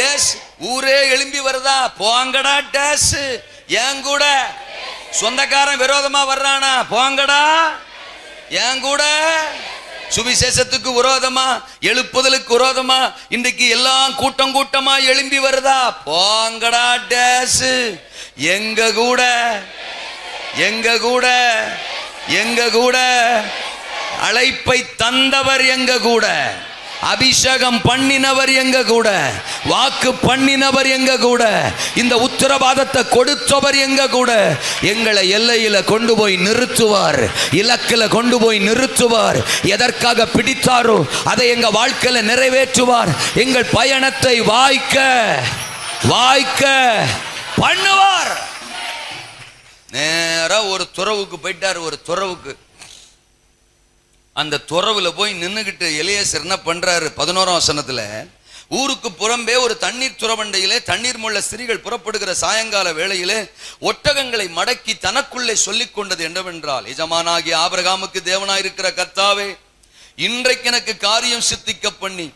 S1: எஸ். ஊரே எழும்பி வருதா, போங்கடா டேஸ், என் கூட. சொந்தக்காரன் விரோதமா வர்றானா, போங்கடா என் கூட. சுவிசேஷத்துக்கு விரோதமா, எழுப்புதலுக்கு விரோதமா இன்றைக்கு எல்லாம் கூட்டம் கூட்டமா எழும்பி வருதா, போங்கடா டேஸ், எங்க கூட, எங்க கூட, எங்க கூட. அழைப்பை தந்தவர் எங்க கூட, அபிஷேகம் பண்ணினவர் எங்க கூட, வாக்கு பண்ணினவர் எங்க கூட, இந்த உத்தரவாதத்தை கொடுத்தவர் எங்க கூட. எங்களை எல்லையில கொண்டு போய் நிறுத்துவார், இலக்கில கொண்டு போய் நிறுத்துவார். எதற்காக பிடித்தாரோ அதை எங்க வாழ்க்கையில நிறைவேற்றுவார். எங்கள் பயணத்தை வாய்க்க வாய்க்க பண்ணுவார். நேரா ஒரு துறவுக்கு போயிட்டார். ஒரு துறவுக்கு, அந்த துறவுல போய் நின்னுகிட்டு எலியேசர் என்ன பண்றாரு, 11ஆம் வசனத்துல, ஊருக்கு புறம்பே ஒரு தண்ணீர் துறவண்டையிலே தண்ணீர் முள்ள ஸ்திரீகள் புறப்படுகிற சாயங்கால வேளையிலே ஒட்டகங்களை மடக்கி தனக்குள்ளே சொல்லிக் கொண்டது என்னவென்றால், எஜமானாகிய ஆபிரகாமுக்கு தேவனாயிருக்கிற கர்த்தாவே, இன்றைக்கு எனக்கு காரியம் சித்திக்க பண்ணி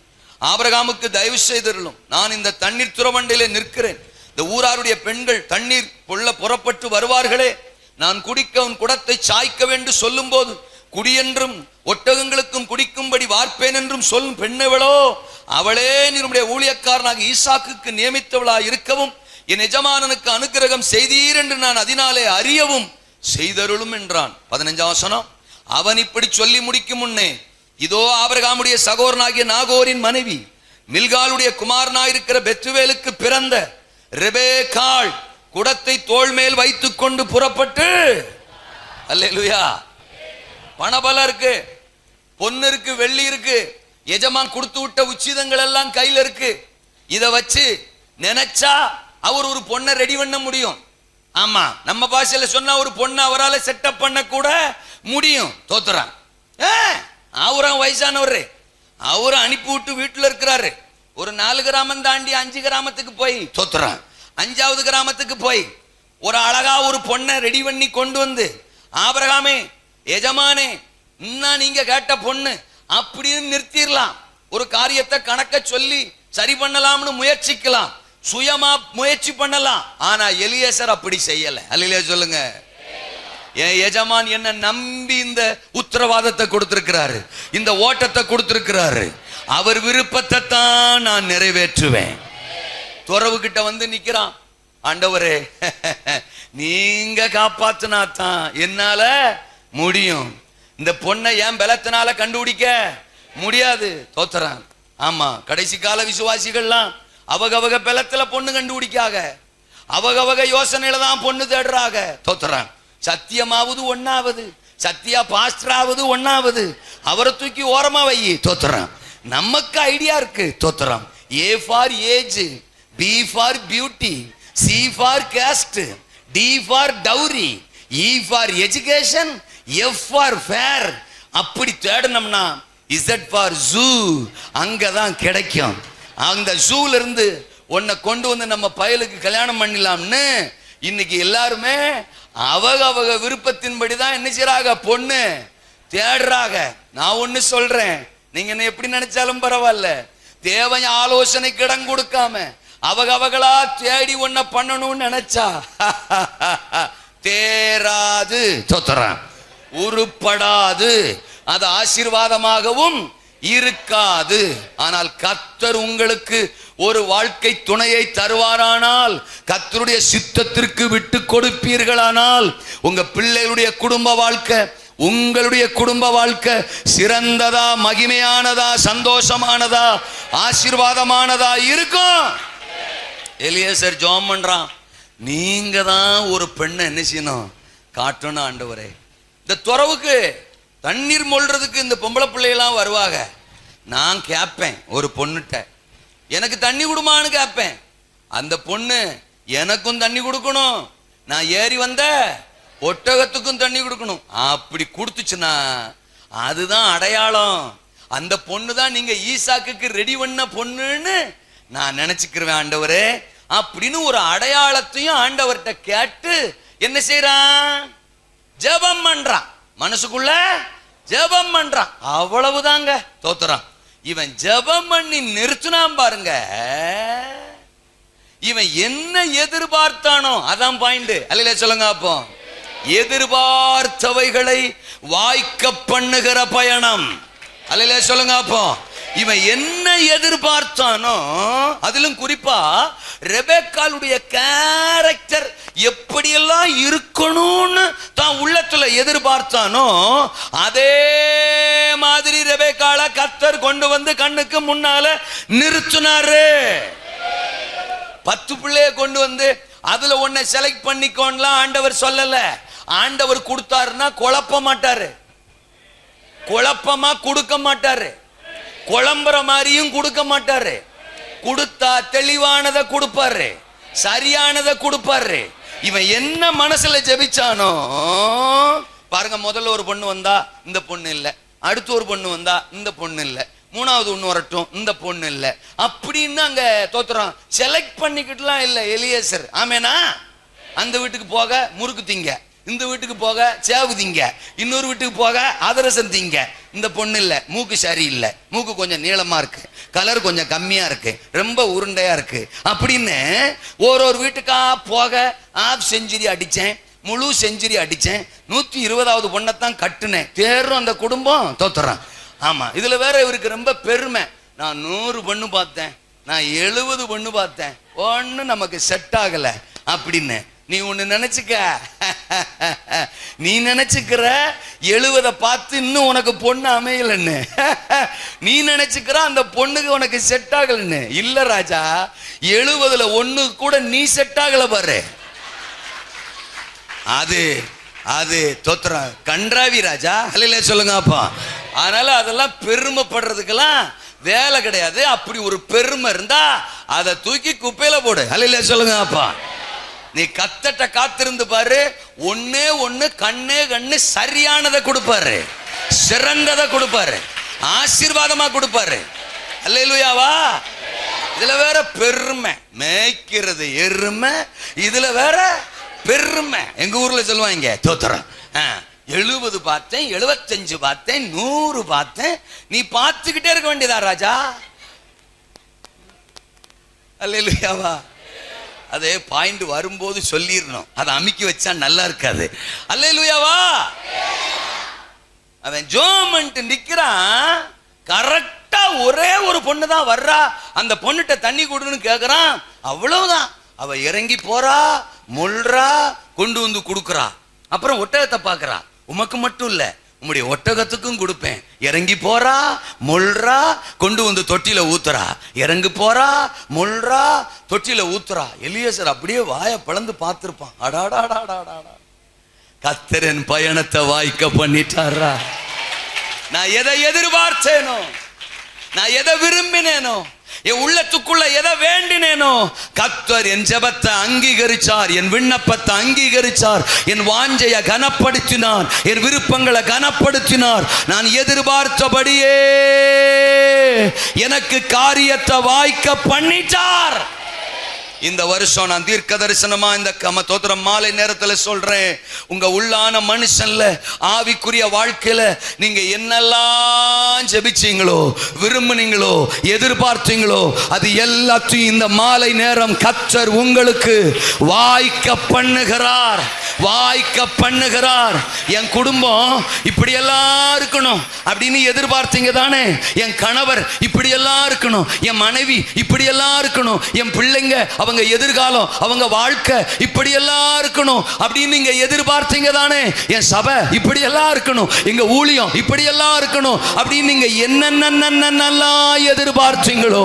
S1: ஆபிரகாமுக்கு தயவு செய்திருளும். நான் இந்த தண்ணீர் துறவண்டையிலே நிற்கிறேன். இந்த ஊராருடைய பெண்கள் தண்ணீர் கொள்ள புறப்பட்டு வருவார்களே, நான் குடிக்க உன் குடத்தை சாய்க்க வேண்டும் சொல்லும் போது, குடியென்றும் ஒட்டகங்களுக்கும் குடிக்கும்படி வார்ப்பேன் என்றும் சொல்லும் பெண்ணவளோ, அவளே நம்முடைய ஊழியக்காரனாக ஈசாக்குக்கு நியமித்தவளா இருக்கவும் என் எஜமானனுக்கு அனுக்கிரகம் செய்தீர் என்று நான் அதனாலே அறியவும் செய்தருளும் என்றான். 15ஆம் வசனம். அவன் இப்படி சொல்லி முடிக்கும் முன்னே, இதோ ஆபிரகாமுடைய சகோதரனாகிய நாகோரின் மனைவி மில்காலுடைய குமாரனாயிருக்கிற பெத்துவேலுக்கு பிறந்த ரெபேக்காள் குடத்தை தோள் மேல் வைத்துக் கொண்டு புறப்பட்டு, அல்லேலூயா, பணபலம் இருக்கு, பொண்ணு இருக்கு, வெள்ளி இருக்கு, எஜமான் கொடுத்து விட்ட உச்சிதங்கள் எல்லாம் கையில இருக்கு. இத வச்சு நினைச்சா அவர் ஒரு பொண்ணை ரெடி பண்ண முடியும். ஆமா, நம்ம பாஷையில சொன்னா ஒரு பொண்ணை அவரால் செட்டப் பண்ண கூட முடியும். தோத்துறான். அவரும் வயசானவரு, அவரும் அனுப்பி விட்டு வீட்டுல இருக்கிறாரு. ஒரு 4 கிராமம் தாண்டி 5 கிராமத்துக்கு போய் தோத்துறான். 5வது கிராமத்துக்கு போய் ஒரு அழகா ஒரு பொண்ணை ரெடி பண்ணி கொண்டு வந்து, ஆபிரகாமே, எஜமானே, இன்னும் நீங்க கேட்ட பொண்ணு அப்படின்னு நிறுத்திடலாம். ஒரு காரியத்தை கணக்க சொல்லி சரி பண்ணலாம்னு முயற்சிக்கலாம், சுயமா முயற்சி பண்ணலாம். ஆனா எலியேசர் அப்படி செய்யல. அல்லேலூயா சொல்லுங்க. என் எஜமான் என்ன நம்பி இந்த உத்தரவாதத்தை கொடுத்திருக்கிறாரு, இந்த ஓட்டத்தை கொடுத்திருக்கிறாரு. அவர் விருப்பத்தை தான் நான் நிறைவேற்றுவேன். துறவு கிட்ட வந்து நிக்கிறான். ஆண்டவரே, நீங்க காப்பாத்தினாத்தான் என்னால முடியும். இந்த பொண்ணை ஏன் பலத்தினால கண்டுபிடிக்க முடியாது. தோத்துறான். ஆமா, கடைசி கால விசுவாசிகள்லாம் அவகவக பலத்துல பொண்ணு கண்டுபிடிக்காக, அவகவக யோசனையில தான் பொண்ணு தேடுறாங்க. தோத்துறான். சத்தியமாவது ஒன்னாவது, சத்தியா பாஸ்டராவது ஒன்னாவது, அவரை தூக்கி ஓரமா வை. தோத்துறான். நமக்கு ஐடியா இருக்கு. தோத்துறான். A for age, B for beauty, C for caste, D for dowry, E for education, F for fair. அப்படி தேடணும்னா இசட் ஃபார் ஜூ, அங்கதான் கிடைக்கும். அந்த ஜூல இருந்து உன்னை கொண்டு வந்து நம்ம பயலுக்கு கல்யாணம் பண்ணிடலாம்னு இன்னைக்கு எல்லாருமே அவக விருப்பத்தின்படி தான் என்ன செய்றாங்க, பொண்ணு தேடுறாங்க. நான் ஒண்ணு சொல்றேன், நீங்க என்ன எப்படி நினைச்சாலும் பரவாயில்ல, தேவைய ஆலோசனைக்கு இடம் கொடுக்காம அவகளா தேடி ஒன்ன பண்ணணும்னு நினைச்சா தேராது. தோத்துறான். உருப்படாது. அது ஆசீர்வாதமாகவும் இருக்காது. ஆனால் கர்த்தர் உங்களுக்கு ஒரு வாழ்க்கை துணையை தருவாரானால், கர்த்தருடைய சித்தத்திற்கு விட்டு கொடுப்பீர்களானால், உங்க பிள்ளைகளுடைய குடும்ப வாழ்க்கை, உங்களுடைய குடும்ப வாழ்க்கை சிறந்ததா, மகிமையானதா, சந்தோஷமானதா, ஆசீர்வாதமானதா இருக்கும். எலியேசர் ஜெபம் பண்றான். நீங்க தான் ஒரு பெண்ணை என்ன செய்யணும், காட்டணும் ஆண்டவரே. இந்த துறவுக்கு தண்ணீர் மொள்றதுக்கு இந்த பொம்பளை பிள்ளைகளாம் வருவாங்க. நான் கேட்பேன் ஒரு பொண்ணுட்ட, எனக்கு தண்ணி கொடுமான்னு கேட்பேன். அந்த பொண்ணு எனக்கும் தண்ணி கொடுக்கணும், நான் ஏறி வந்த ஒட்டகத்துக்கும் தண்ணி கொடுக்கணும். அப்படி கொடுத்துச்சுன்னா அதுதான் அடையாளம். அந்த பொண்ணு தான் நீங்க ஈசாக்குக்கு ரெடி பண்ண பொண்ணுன்னு நான் நினைச்சுக்கிறேன் ஆண்டவரே அப்படின்னு ஒரு அடையாளத்தையும் ஆண்டவர்கிட்ட கேட்டு என்ன செய்யறான், ஜெபம் பண்றான். மனசுக்குள்ள ஜெபம் பண்றான். அவ்வளவுதாங்க. தோத்துறான். இவன் ஜெபம் பண்ணி நிறுத்தினான் பாருங்க. இவன் என்ன எதிர்பார்த்தானோ அதான் பாயிண்ட். அல்லையா சொல்லுங்க. அப்போ எதிர்பார்த்தவைகளை வாய்க்க பண்ணுகிற பயணம். அல்லையா சொல்லுங்க. அப்போ இவன் என்ன எதிர்பார்த்தானோ, அதிலும் குறிப்பா ரெபெக்காளுடைய கேரக்டர் எப்படியெல்லாம் இருக்கணும்னு தான் உள்ளத்துல எதிர்பார்த்தானோ, அதே மாதிரி ரெபெக்காளை கர்த்தர் கொண்டு வந்து கண்ணுக்கு முன்னால நிறுத்தினாரு. 10 பிள்ளைய கொண்டு வந்து அதுல ஒன்னை செலக்ட் பண்ணிக்கோன்லாம் ஆண்டவர் சொல்லல. ஆண்டவர் கொடுத்தாருன்னா குழப்ப மாட்டாரு, குழப்பமா கொடுக்க மாட்டாரு, குழம்புற மாதிரியும் கொடுக்க மாட்டாரு. கொடுத்தா தெளிவானதை கொடுப்பாரு, சரியானதை கொடுப்பாரு. இவன் என்ன மனசுல ஜெபிச்சானோ பாருங்க. முதல்ல ஒரு பொண்ணு வந்தா இந்த பொண்ணு இல்ல, அடுத்து ஒரு பொண்ணு வந்தா இந்த பொண்ணு இல்ல, மூணாவது ஒண்ணு வரட்டும் இந்த பொண்ணு இல்ல அப்படின்னு அங்க தோத்துறான். செலக்ட் பண்ணிக்கிட்டுலாம் இல்ல எலியேசர். ஆமேனா? அந்த வீட்டுக்கு போக முறுக்கு திங்க, இந்த வீட்டுக்கு போக சேவு திங்க, இன்னொரு வீட்டுக்கு போக அதிரசம் திங்க. இந்த பொண்ணு இல்ல, மூக்கு சரி இல்ல, மூக்கு கொஞ்சம் நீளமா இருக்கு, கலர் கொஞ்சம் கம்மியா இருக்கு, ரொம்ப உருண்டையா இருக்கு அப்படின்னு ஒரு வீட்டுக்கா போக ஆஃப் செஞ்சுரி அடிச்சேன், முழு செஞ்சுரி அடிச்சேன், 120வது பொண்ணைத்தான் கட்டுனேன். தேர்றோம் அந்த குடும்பம். தோத்துறான். ஆமா. இதுல வேற இவருக்கு ரொம்ப பெருமை. நான் 100 பொண்ணு பார்த்தேன், நான் 70 பொண்ணு பார்த்தேன், ஒண்ணு நமக்கு செட் ஆகல அப்படின்னு. நீ ஒண்ணு நினைச்சுக்க, நீ நினைச்சுக்கிற 70 பார்த்து இன்னும் உனக்கு பொண்ணு அமையலன்னு, நீ நினைச்சுக்கிற அந்த பொண்ணுக்கு உனக்கு செட் ஆகலன்னு. இல்ல ராஜா, 70ல ஒண்ணு கூட நீ செட் ஆகல பாரு. அது அது தோத்துற கன்றாவி ராஜா. அல்ல சொல்லுங்க. அப்பா அதனால அதெல்லாம் பெருமைப்படுறதுக்கெல்லாம் வேலை கிடையாது. அப்படி ஒரு பெருமை இருந்தா அதை தூக்கி குப்பையில போடு. அல்ல சொல்லுங்க. அப்பா நீ கத்தட்ட காத்திருந்து பாரு, ஒன்னே ஒண்ணு கண்ணே கண்ணு சரியானதை கொடுப்பாரு, சிறந்ததை கொடுப்பாரு, ஆசீர்வாதமா கொடுப்பாரு. அல்லேலூயாவா. இதுல வேற பெருமை, மேய்க்கிறது எருமை, இதுல வேற பெருமை. எங்க ஊர்ல சொல்லுவாங்க தோத்துறேன். 70 பார்த்தேன், 75 பார்த்தேன், 100 பார்த்தேன். நீ பார்த்துக்கிட்டே இருக்க வேண்டியதா ராஜா. அல்லேலூயாவா. அதே பாயிண்ட் வரும்போது சொல்லிடணும், அதை அமுக்கி வச்சா நல்லா இருக்காது. அல்லேலூயாவா. அவன் ஜோமன்ட்டு நிக்கிறான். கரெக்ட் கரெக்டா ஒரே ஒரு பொண்ணு தான் வர்றா, அந்த பொண்ணுட்ட தண்ணி கொடுன்னு கேக்குறான், அவ்வளவுதான். அவ இறங்கி போறா, முள்றா, கொண்டு வந்து கொடுக்குறா. அப்புறம் ஒட்டகத்தை பாக்குறா, உமக்கு மட்டும் இல்ல உம்முடைய ஒட்டகத்துக்கும் கொடுப்பேன். இறங்கி போறா, முள்றா, கொண்டு வந்து தொட்டில ஊத்துறா. இறங்கு போறா, முள்றா, தொட்டில ஊத்துறா. எலியேசர் அப்படியே வாயை பிளந்து பார்த்திருப்பான். அடாடாடாடாடா, கர்த்தரின் பயணத்தை வாய்க்க பண்ணிட்டாரா. நான் எதை எதிர்பார்த்தேனோ, நான் எதை விரும்பினேனோ, என் உள்ளத்துக்குள்ள எதை வேண்டினேனோ, கர்த்தர் என் ஜெபத்தை அங்கீகரிச்சார், என் விண்ணப்பத்தை அங்கீகரிச்சார், என் வாஞ்சையை கனப்படுத்தினார், என் விருப்பங்களை கனப்படுத்தினார். நான் எதிர்பார்த்தபடியே எனக்கு காரியத்தை வாய்க்க பண்ணிட்டார். இந்த வருஷம் நான் தீர்க்க தரிசனமா இந்த தோத்திரம் மாலை நேரத்தில் சொல்றேன், உங்க உள்ளான மனுஷன்ல ஆவிக்குரிய வாழ்க்கையில நீங்க என்னெல்லாம் ஜெபிச்சீங்களோ, விரும்புனீங்களோ, எதிர்பார்த்தீங்களோ, அது எல்லாத்தையும் இந்த மாலை நேரம் கர்த்தர் உங்களுக்கு வாய்க்க பண்ணுகிறார், வாய்க்க பண்ணுகிறார். என் குடும்பம் இப்படியெல்லாம் இருக்கணும் அப்படின்னு எதிர்பார்த்தீங்க தானே? என் கணவர் இப்படியெல்லாம் இருக்கணும், என் மனைவி இப்படியெல்லாம் இருக்கணும், என் பிள்ளைங்க அவங்க எதிர்காலம், அவங்க வாழ்க்கை இப்படியெல்லாம் இருக்கணும் அப்படின்னு நீங்க எதிர்பார்த்தீங்க தானே? என் சபை இப்படியெல்லாம் இருக்கணும், எங்க ஊழியம் இப்படியெல்லாம் இருக்கணும் அப்படின்னு நீங்க என்னென்னலாம் எதிர்பார்த்தீங்களோ,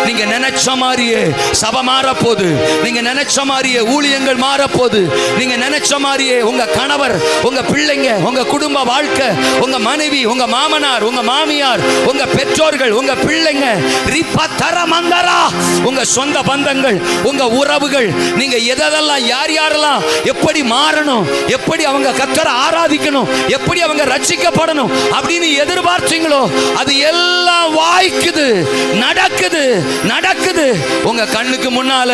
S1: நீங்க நினைச்ச மாதிரியே சபை மாறப்போகுது, நீங்க நினைச்ச மாதிரியே ஊழியங்கள் மாறப்போகுது, நீங்க நினைச்ச மாதிரியே உங்க கணவர், உங்க பிள்ளைங்க, உங்க குடும்ப வாழ்க்கை, உங்க மனைவி, உங்க மாமனார், உங்க மாமியார், உங்க பெற்றோர்கள், உங்க பிள்ளைங்க, உங்க சொந்த பந்தங்கள், உங்க உறவுகள், நீங்க எதெல்லாம் யார் யாரெல்லாம் எப்படி மாறணும், எப்படி அவங்க கர்த்தரை ஆராதிக்கணும், எப்படி அவங்க ரட்சிக்கப்படணும் அப்படின்னு எதிர்பார்த்தீங்களோ, அது எல்லாம் வாய்க்குது, நடக்குது, நடக்குது. உங்க கண்ணுக்கு முன்னால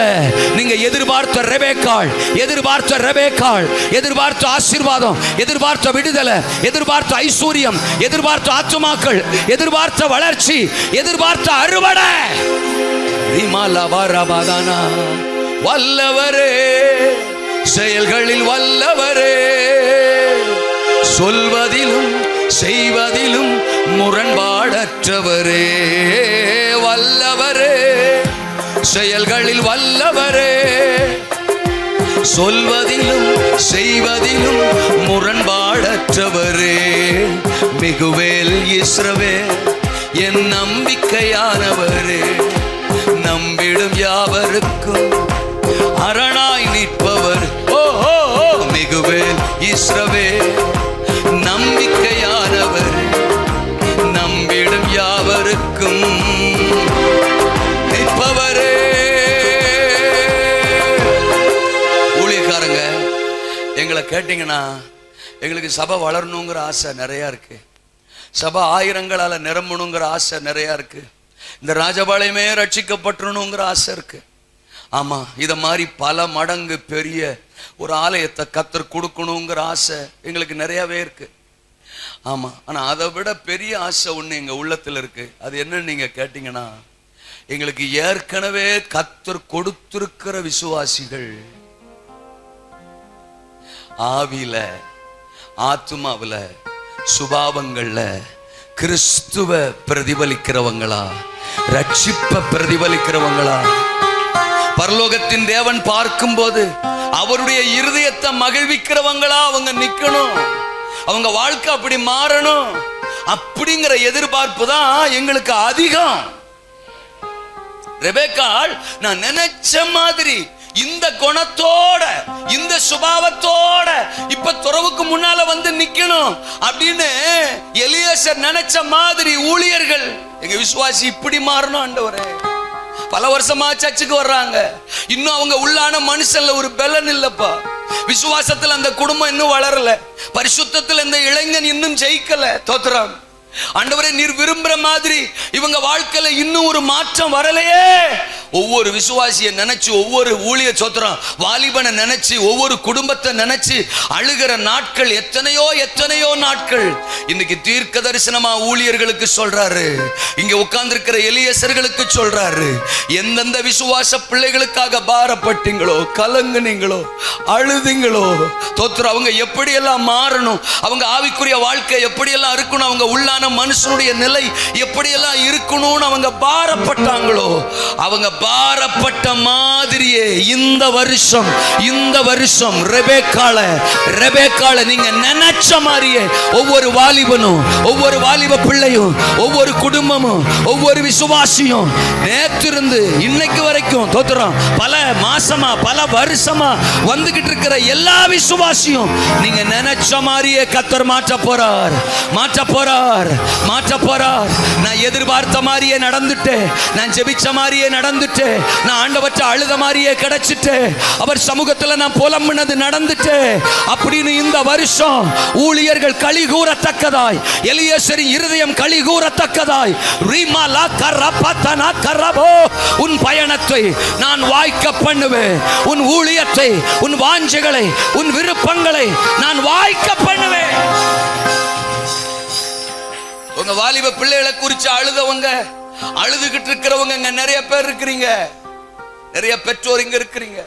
S1: நீங்க எதிர்பார்த்த ரெபெக்காள், எதிர்பார்த்த ரெபெக்காள், எதிர்பார்த்த ஆசீர்வாதம், எதிர்பார்த்த விடுதலை, எதிர்பார்த்த ஐஸ்வர்யம், எதிர்பார்த்த ஆத்துமாக்கள், எதிர்பார்த்த வளர்ச்சி, எதிர்பார்த்த அறுவடை. வல்லவரே, செயல்களில் வல்லவரே, சொல்வதிலும் செய்வதிலும் முரண்பாடற்றவரே, வல்லவரே, செயல்களில் வல்லவரே, சொல்வதிலும் செய்வதிலும் முரண்பாடற்றவரே, மிகுவேல் இஸ்ரவேல் என் நம்பிக்கையானவரே, நம்பிடும் யாவருக்கும் அரணாய் நிற்பவர். ஓ ஓ ஓ, மிகுவேல் இஸ்ரவேல் நம்பிக்கையானவர், நம்பிடும் யாவருக்கும் நிற்பவரே. ஊழியக்காரங்க எங்களை கேட்டீங்கன்னா, எங்களுக்கு சபை வளரணுங்கிற ஆசை நிறைய இருக்கு, சபை ஆயிரங்களால நிரம்பணுங்கிற ஆசை நிறைய இருக்கு, இந்த ராஜபாளையமே ரட்சிக்கப்பட்டணுங்கிற ஆசை இருக்கு. ஆமா, இத மாதிரி பல மடங்கு பெரிய ஒரு ஆலயத்தை கர்த்தர் கொடுக்கணுங்கிற ஆசை எங்களுக்கு நிறையவே இருக்கு. ஆமா, ஆனா அதை விட பெரிய ஆசை ஒண்ணு எங்க உள்ளத்துல இருக்கு. அது என்னன்னு நீங்க கேட்டீங்கன்னா, எங்களுக்கு ஏற்கனவே கர்த்தர் கொடுத்திருக்கிற விசுவாசிகள் ஆவியில, ஆத்துமாவில, சுபாவங்கள்ல கிறிஸ்துவ பிரதிபலிக்கிறவங்களா, ரட்சிப்ப பிரதிபலிக்கிறவங்களா, பரலோகத்தின் தேவன் பார்க்கும்போது அவருடைய இருதயத்தை மகிழ்விக்கிறவங்களா அவங்க நிக்கணும், அவங்க வாழ்க்கை அப்படி மாறணும் அப்படிங்கிற எதிர்பார்ப்பு தான் எங்களுக்கு அதிகம். ரெபெக்காள் நான் நினைச்ச மாதிரி இந்த குணத்தோட, இந்த சுபாவத்தோட இப்ப துறவுக்கு முன்னால வந்து நிக்கணும் அப்படின்னு எலியேசர் நினைச்ச மாதிரி ஊழியர்கள், எங்க விசுவாசி இப்படி மாறணும் ஆண்டவரே. பல வருஷமா சர்ச்சுக்கு வர்றாங்க, இன்னும் அவங்க உள்ளான மனுஷன்ல ஒரு பலன் இல்லப்பா, விசுவாசத்துல அந்த குடும்பம் இன்னும் வளரல, பரிசுத்தத்துல இந்த இளைஞன் இன்னும் ஜெயிக்கல. தோத்திரம் ஆண்டவரே, நீர் விரும்புற மாதிரி இவங்க வாழ்க்கையில இன்னும் ஒரு மாற்றம் வரலையே. ஒவ்வொரு விசுவாசியை நினைச்சு, ஒவ்வொரு ஊழிய சோத்திரம் வாலிபனை நினைச்சு, ஒவ்வொரு குடும்பத்தை நினைச்சு அழுகிற நாட்கள் எத்தனையோ எத்தனையோ நாட்கள். இன்னைக்கு தீர்க்க தரிசனமா ஊழியர்களுக்கு சொல்றாரு, இங்க உட்கார்ந்து இருக்கிற எலியேசர்களுக்கு சொல்றாரு, எந்தெந்த விசுவாச பிள்ளைகளுக்காக பாரப்பட்டீங்களோ, கலங்குனீங்களோ, அழுதிங்களோ, தோத்திரம் அவங்க எப்படியெல்லாம் மாறணும், அவங்க ஆவிக்குரிய வாழ்க்கை எப்படியெல்லாம் இருக்கணும், அவங்க உள்ளான மனுஷனுடைய நிலை எப்படியெல்லாம் இருக்கணும்னு அவங்க பாரப்பட்டாங்களோ, அவங்க பாரப்பட்ட மாதிரியே இந்த வருஷம் ரெபேக்கால நீங்க நினைச்ச மாதிரியே ஒவ்வொரு வாலிபனும், ஒவ்வொரு வாலிப பிள்ளையும், ஒவ்வொரு குடும்பமும், ஒவ்வொரு விசுவாசியும் நேற்றிருந்து இன்னைக்கு வரைக்கும் தோத்திரம் பல மாசமா பல வருஷமா வந்துகிட்டு இருக்கிற எல்லா விசுவாசியும் நீங்க நினைச்ச மாதிரியே கர்த்தர் மாற்ற போறார். நான் எதிர்பார்த்த மாதிரியே நடந்துட்டு, நான் ஜெபிச்ச மாதிரியே நடந்துட்டு, நான் ஆண்டவற்ற அழுத மாதிரியே கிடைச்சிட்டு, அவர் சமூகத்துல நான் புலம்புனது நடந்துட்டு அப்படின்னு இந்த வருஷம் ஊழியர்கள் களி கூறத்தக்கதாய், எலியேசரின் இருதயம் களி கூறத்தக்கதாய், உன் பயணத்தை நான் வாய்க்க பண்ணுவேன், உன் ஊழியத்தை, உன் வாஞ்சைகளை, உன் விருப்பங்களை நான் வாய்க்க பண்ணுவேன். உங்க வாலிப பிள்ளைகளை குறிச்சு அழுதவங்க, அழுதுகிட்டு இருக்கிறவங்க இங்க நிறைய பேர் இருக்கிறீங்க, நிறைய பெற்றோர் இங்க இருக்கிறீங்க.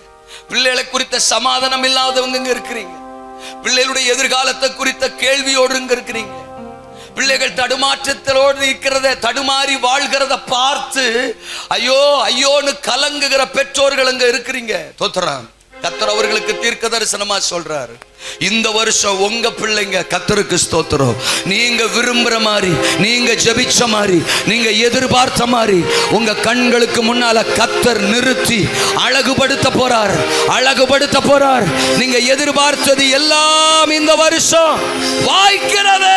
S1: பிள்ளைகளை குறித்த சமாதானம் இல்லாதவங்க இங்க இருக்கிறீங்க. பிள்ளைகளுடைய எதிர்காலத்தை குறித்த கேள்வியோடு இங்க இருக்கிறீங்க. பிள்ளைகள் தடுமாற்றத்தோடு இருக்கிறத, தடுமாறி வாழ்கிறத பார்த்து ஐயோ ஐயோன்னு கலங்குகிற பெற்றோர்கள் அங்க இருக்கிறீங்க. தோத்திரம் கர்த்தர் அவர்களுக்கு தீர்க்க தரிசனமா சொல்றாரு, இந்த வருஷம் உங்க பிள்ளைங்க கர்த்தருக்கு ஸ்தோத்திரம், நீங்க விரும்புற மாதிரி, நீங்க ஜெபிச்ச மாதிரி, நீங்க எதிர்பார்த்த மாதிரி உங்க கண்களுக்கு முன்னால கர்த்தர் நிறுத்தி அழகுபடுத்த போறார். நீங்க எதிர்பார்த்தது எல்லாம் இந்த வருஷம் வாய்க்கிறது.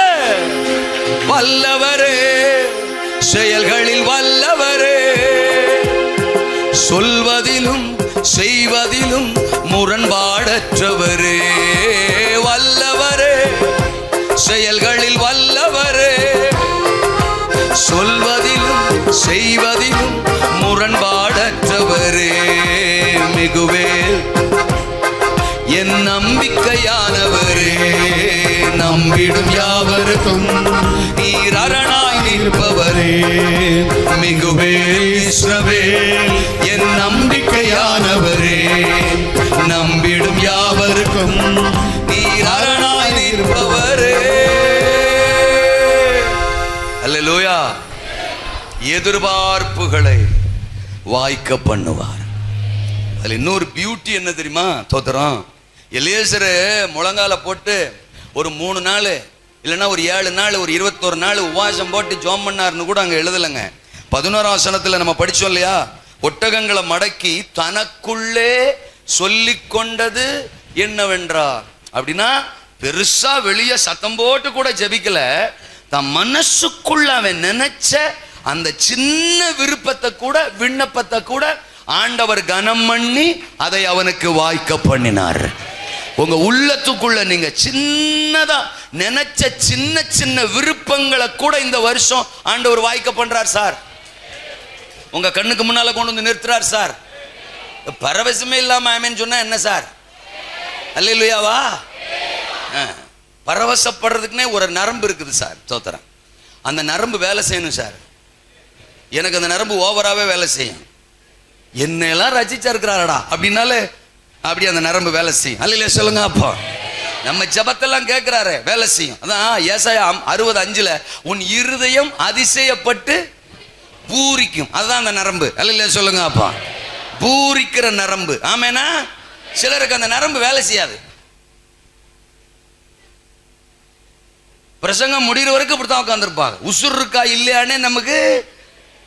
S1: வல்லவரே, செயல்களில் வல்லவரே, சொல்வதிலும் செய்வதிலும் முரண்பாடற்றவரே, வல்லவரே, செயல்களில் வல்லவரே, சொல்வதிலும் செய்வதிலும் முரண்பாடற்றவரே, மிகுவே என் நம்பிக்கையானவரே, நம்பிடும் யாவருக்கும் நீர் அரணாய் நிற்பவரே, மிகுவே இஸ்ரவேல் என் நம்பிக்கையானவரே, நம்பிடும் யாவருக்கும் நீர் அரணாய் நிற்பவரே. அல்லேலூயா. எதிர்பார்ப்புகளை வாய்க்க பண்ணுவார். அதுல இன்னொரு பியூட்டி என்ன தெரியுமா? தோத்திரம் எலியேசரு முழங்கால போட்டு ஒரு 3 நாள் இல்லைன்னா ஒரு 7 நாள் ஒரு 21 நாள் உபவாசம் போட்டு ஜோம் பண்ணாருன்னு கூட அங்க எழுதலைங்க. 11ஆம் வசனத்துல நம்ம படிச்சோம் இல்லையா, ஒட்டகங்களை மடக்கி தனக்குள்ளே சொல்லிக் கொண்டது என்னவென்றார் அப்படின்னா, பெருசா வெளியே சத்தம் போட்டு கூட ஜெபிக்கல, தன் மனசுக்குள்ள அவன் நினைச்ச அந்த சின்ன விருப்பத்தை கூட விண்ணப்பத்தை கூட ஆண்டவர் கனம் பண்ணி அதை அவனுக்கு வாய்க்க பண்ணினார். உங்க உள்ளத்துக்குள்ள நீங்க சின்னதா நினைச்ச சின்ன சின்ன விருப்பங்களை கூட இந்த வருஷம் ஆண்டவர் வாய்க்க பண்றார் சார். உங்க கண்ணுக்கு முன்னால கொண்டு வந்து நிறுத்துறார் சார். பரவசமே இல்லாம ஆமென் சொன்னா என்ன சார்? அல்லேலூயாவா? பரவசப்படுறதுக்குன்னே ஒரு நரம்பு இருக்குது சார். தோத்திரம் அந்த நரம்பு வேலை செய்யணும் சார். எனக்கு அந்த நரம்பு ஓவராகவே வேலை செய்யும். என்னெல்லாம் ரசிச்சா இருக்கிறாரடா அப்படின்னாலே அப்படி அந்த நரம்பு வேலை செய்யும். அல்லையில சொல்லுங்க. அப்போ நம்ம ஜபத்தெல்லாம் கேட்கிறாரு, வேலை செய்யும். அதான் ஏசாயா 60:5 உன் இருதயம் அதிசயப்பட்டு பூரிக்கும். அதுதான் அந்த நரம்பு. அல்லையில சொல்லுங்க. அப்பா பூரிக்கிற நரம்பு. ஆமேனா? சிலருக்கு அந்த நரம்பு வேலை செய்யாது. பிரசங்கம் முடிகிற வரைக்கும் இப்படித்தான் உட்காந்துருப்பாங்க. உசுர் இருக்கா இல்லையானே நமக்கு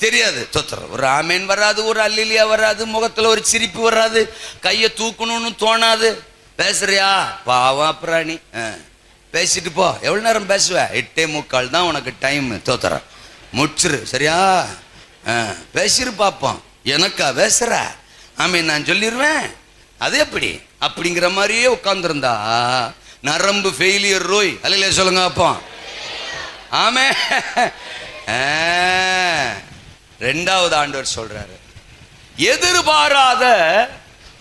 S1: தெரியாது. தொத்துறோம். ஒரு ஆமேன் வராது, ஒரு அல்லிலியா வராது, முகத்துல ஒரு சிரிப்பு வராது, கையை தூக்கணும்னு தோணாது. பேசுறியா பாவம் பிராணி, பேசிட்டு போ. எவ்வளவு நேரம் பேசுவ? 8:45 தான் உனக்கு டைம். தோத்துற முடிச்சிரு சரியா? பேசிரு பார்ப்போம். எனக்கா பேசுற? ஆமேன் நான் சொல்லிடுவேன். அது எப்படி அப்படிங்கிற மாதிரியே உட்கார்ந்துருந்தா நரம்பு ஃபெயிலியர் ரோய். அல்லையில சொல்லுங்க. அப்போ ஆமே. 2வது ஆண்டவர் சொல்றாரு, எதிர்பாராத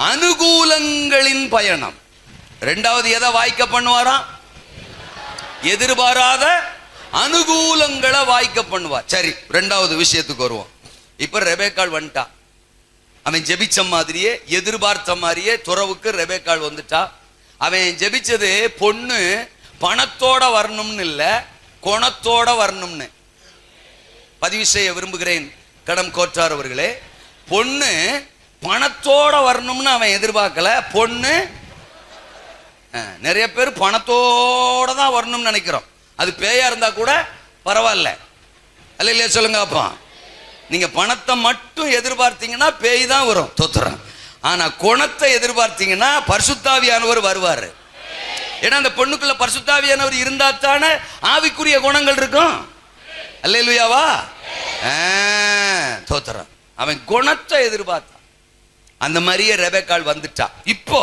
S1: அனுகூலங்களின் பயணம். ரெண்டாவது எதை வாய்க்க பண்ணுவாராம்? எதிர்பாராத அனுகூலங்களை வாய்க்க பண்ணுவார். சரி, ரெண்டாவது விஷயத்துக்கு வருவோம். இப்ப ரெபேக்காள் வந்துட்டா. அவன் ஜெபிச்ச மாதிரியே, எதிர்பார்த்த மாதிரியே துறவுக்கு ரெபேக்காள் வந்துட்டா. அவன் ஜெபிச்சது பொண்ணு பணத்தோட வரணும்னு இல்ல, குணத்தோட வரணும்னு பதிவு செய்ய விரும்புகிறேன். கடம் கோற்றார் அவர்களே, பொண்ணு பணத்தோட வரணும்னு அவன் எதிர்பார்க்கல. பொண்ணு, நிறைய பேர் பணத்தோட தான் வரணும்னு நினைக்கிறோம். அது பேயா இருந்தா கூட பரவாயில்ல, அல்ல இல்லையா? சொல்லுங்க அப்பா. நீங்க பணத்தை மட்டும் எதிர்பார்த்தீங்கன்னா பேய் தான் வரும், தோத்துறேன். ஆனா குணத்தை எதிர்பார்த்தீங்கன்னா பரிசுத்தாவியானவர் வருவாரு. ஏன்னா அந்த பொண்ணுக்குள்ள பரிசுத்தாவியானவர் இருந்தா தானே ஆவிக்குரிய குணங்கள் இருக்கும். அல்லேலூயாவா? தோத்துறேன். அவன் குணத்தை எதிர்பார்த்தான். அந்த மாதிரியே ரெபேக்காள் வந்துட்டா. இப்போ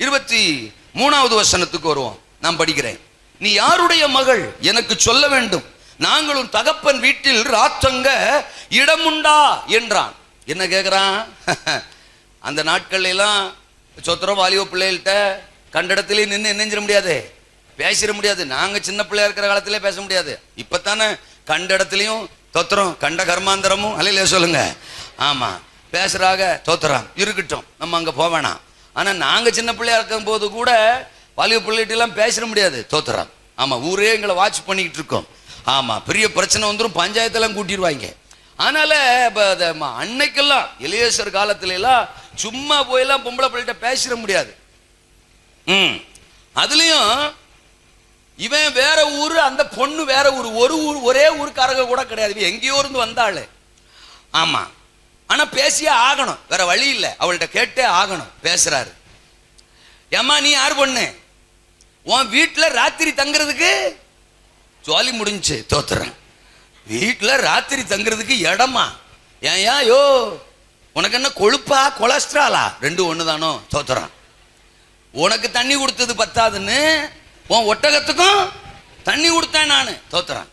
S1: 23வது வசனத்துக்கு வருவோம். நான் படிக்கிறேன். நீ யாருடைய மகள் எனக்கு சொல்ல வேண்டும், நாங்களும் தகப்பன் வீட்டில் ராத்தங்க இடமுண்டா என்றான். என்ன கேட்கிறான்? அந்த நாட்கள் எல்லாம் சொத்திரம் வாலிப பிள்ளைகள்கிட்ட கண்ட இடத்துல நின்று என்ன முடியாது, பேசிட முடியாது. நாங்க சின்ன பிள்ளையா இருக்கிற காலத்திலே பேச முடியாது. இப்பத்தானே கண்ட இடத்துலையும் தோத்திரம், கண்ட கர்மாந்தரமும், அல்லையா? சொல்லுங்க. ஆமா, பேசுறாங்க. தோத்திரம் இருக்கட்டும், நம்ம அங்க போவேணாம். ஆனா நாங்க சின்ன பிள்ளையா இருக்கும் போது கூட வாலிப பிள்ளைகிட்ட எல்லாம் பேசிட முடியாது. தோத்திரம். ஆமா, ஊரே எங்களை வாட்ச் பண்ணிக்கிட்டு இருக்கோம். ஆமா, பெரிய பிரச்சனை வந்துடும், பஞ்சாயத்தெல்லாம் கூட்டிடுவாங்க. அதனால அன்னைக்கெல்லாம் எலியேசர் காலத்துல எல்லாம் சும்மா போயெல்லாம் பொம்பளை பிள்ளைகிட்ட பேசிட முடியாது. அதுலயும் இவன் வேற ஊரு, அந்த பொண்ணு வேற ஊரு. ஒரு ஊர், ஒரே ஊருக்காரங்க கூட கிடையாது, எங்கேயோ இருந்து வந்தாள். ஆமா, ஆனா பேசியே ஆகணும், வேற வழி இல்லை. அவள்கிட்ட கேட்டே ஆகணும். பேசுறாரு. ஏம்மா, நீ யார் பொண்ணு? உன் வீட்டுல ராத்திரி தங்குறதுக்கு ஜாலி முடிஞ்சு. தோத்துறேன். வீட்டுல ராத்திரி தங்குறதுக்கு இடமா? ஏயா யோ, உனக்கு என்ன கொழுப்பா கொலஸ்ட்ராலா? ரெண்டும் ஒண்ணுதானோ? தோத்துறான். உனக்கு தண்ணி கொடுத்தது பத்தாதுன்னு உன் ஒட்டகத்துக்கும் தண்ணி கொடுத்தேன் நானு. தோத்துறான்.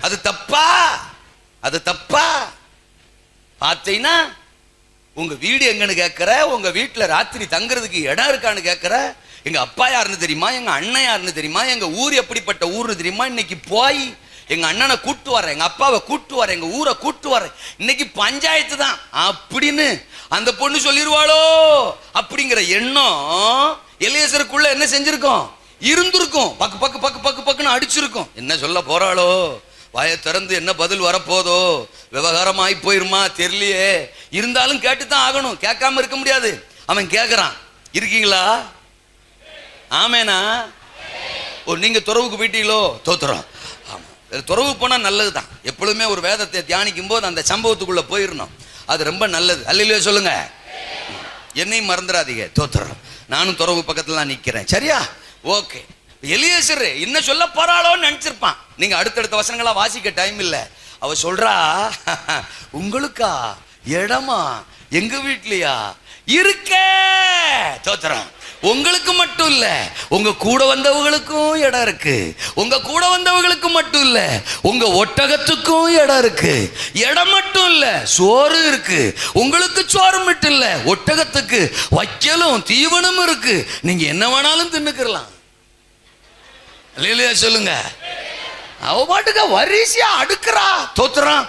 S1: அது தப்பா? அது தப்பா? பார்த்தீங்கன்னா உங்க வீடு எங்கன்னு கேட்கிற, உங்க வீட்டுல ராத்திரி தங்குறதுக்கு இடம் இருக்கான்னு கேட்கிற. எங்க அப்பா யாருன்னு தெரியுமா, எங்க அண்ணன் யாருன்னு தெரியுமா, எங்க ஊர் எப்படிப்பட்ட ஊர்னு தெரியுமா? இன்னைக்கு போய் எங்க அண்ணனை கூட்டு வரேன், எங்க அப்பாவை கூட்டு வரேன், எங்க ஊரை கூட்டு வரேன், இன்னைக்கு பஞ்சாயத்து தான் அப்படின்னு அந்த பொண்ணு சொல்லிடுவாளோ அப்படிங்கிற எண்ணம் எலியேசருக்குள்ள என்ன செஞ்சிருக்கோம்? இருந்திருக்கும். பக்கு பக்கு பக்கு பக்கு பக்குன்னு அடிச்சிருக்கும். என்ன சொல்ல போறாளோ, வாயை திறந்து என்ன பதில் வரப்போதோ, விவகாரம் ஆகி போயிருமா தெரியலையே. இருந்தாலும் கேட்டுத்தான் ஆகணும், கேட்காம இருக்க முடியாது. அவன் கேட்கறான். இருக்கீங்களா? ஆமேனா? ஓ, நீங்க துறவுக்கு போயிட்டீங்களோ? தோத்துறோம். ஆமா, துறவு போனா நல்லதுதான். எப்பொழுதுமே ஒரு வேதத்தை தியானிக்கும் போது அந்த சம்பவத்துக்குள்ள போயிடணும். அது ரொம்ப நல்லது. அல்லையா? சொல்லுங்க. என்னையும் மறந்துடாதீங்க. தோத்துறோம். நானும் துறவு பக்கத்துல தான் நிக்கிறேன். சரியா? ஓகே. எலியேசர் என்ன சொல்ல போறாளோன்னு நினைச்சிருப்பான். நீங்க அடுத்தடுத்த வசனங்களா வாசிக்க டைம் இல்ல. அவ சொல்றா, உங்களுக்கா இடமா? எங்க வீட்லயா இருக்க? தோத்துறான். உங்களுக்கு மட்டும் இல்ல, உங்க கூட வந்தவங்களுக்கும் இடம் இருக்கு. உங்க கூட வந்தவங்களுக்கு மட்டும் இல்ல, உங்க ஒட்டகத்துக்கும் இடம் இருக்கு. இடம் மட்டும் இல்ல, சோறு இருக்கு. உங்களுக்கு சோறு மட்டும் இல்ல, ஒட்டகத்துக்கு வைக்கலும் தீவனம் இருக்கு. நீங்க என்ன வேணாலும் தின்னுக்கலாம். இல்லையா? சொல்லுங்க. அவ பாட்டுக்க வரிசையா அடுக்கிறா. தோத்துறான்.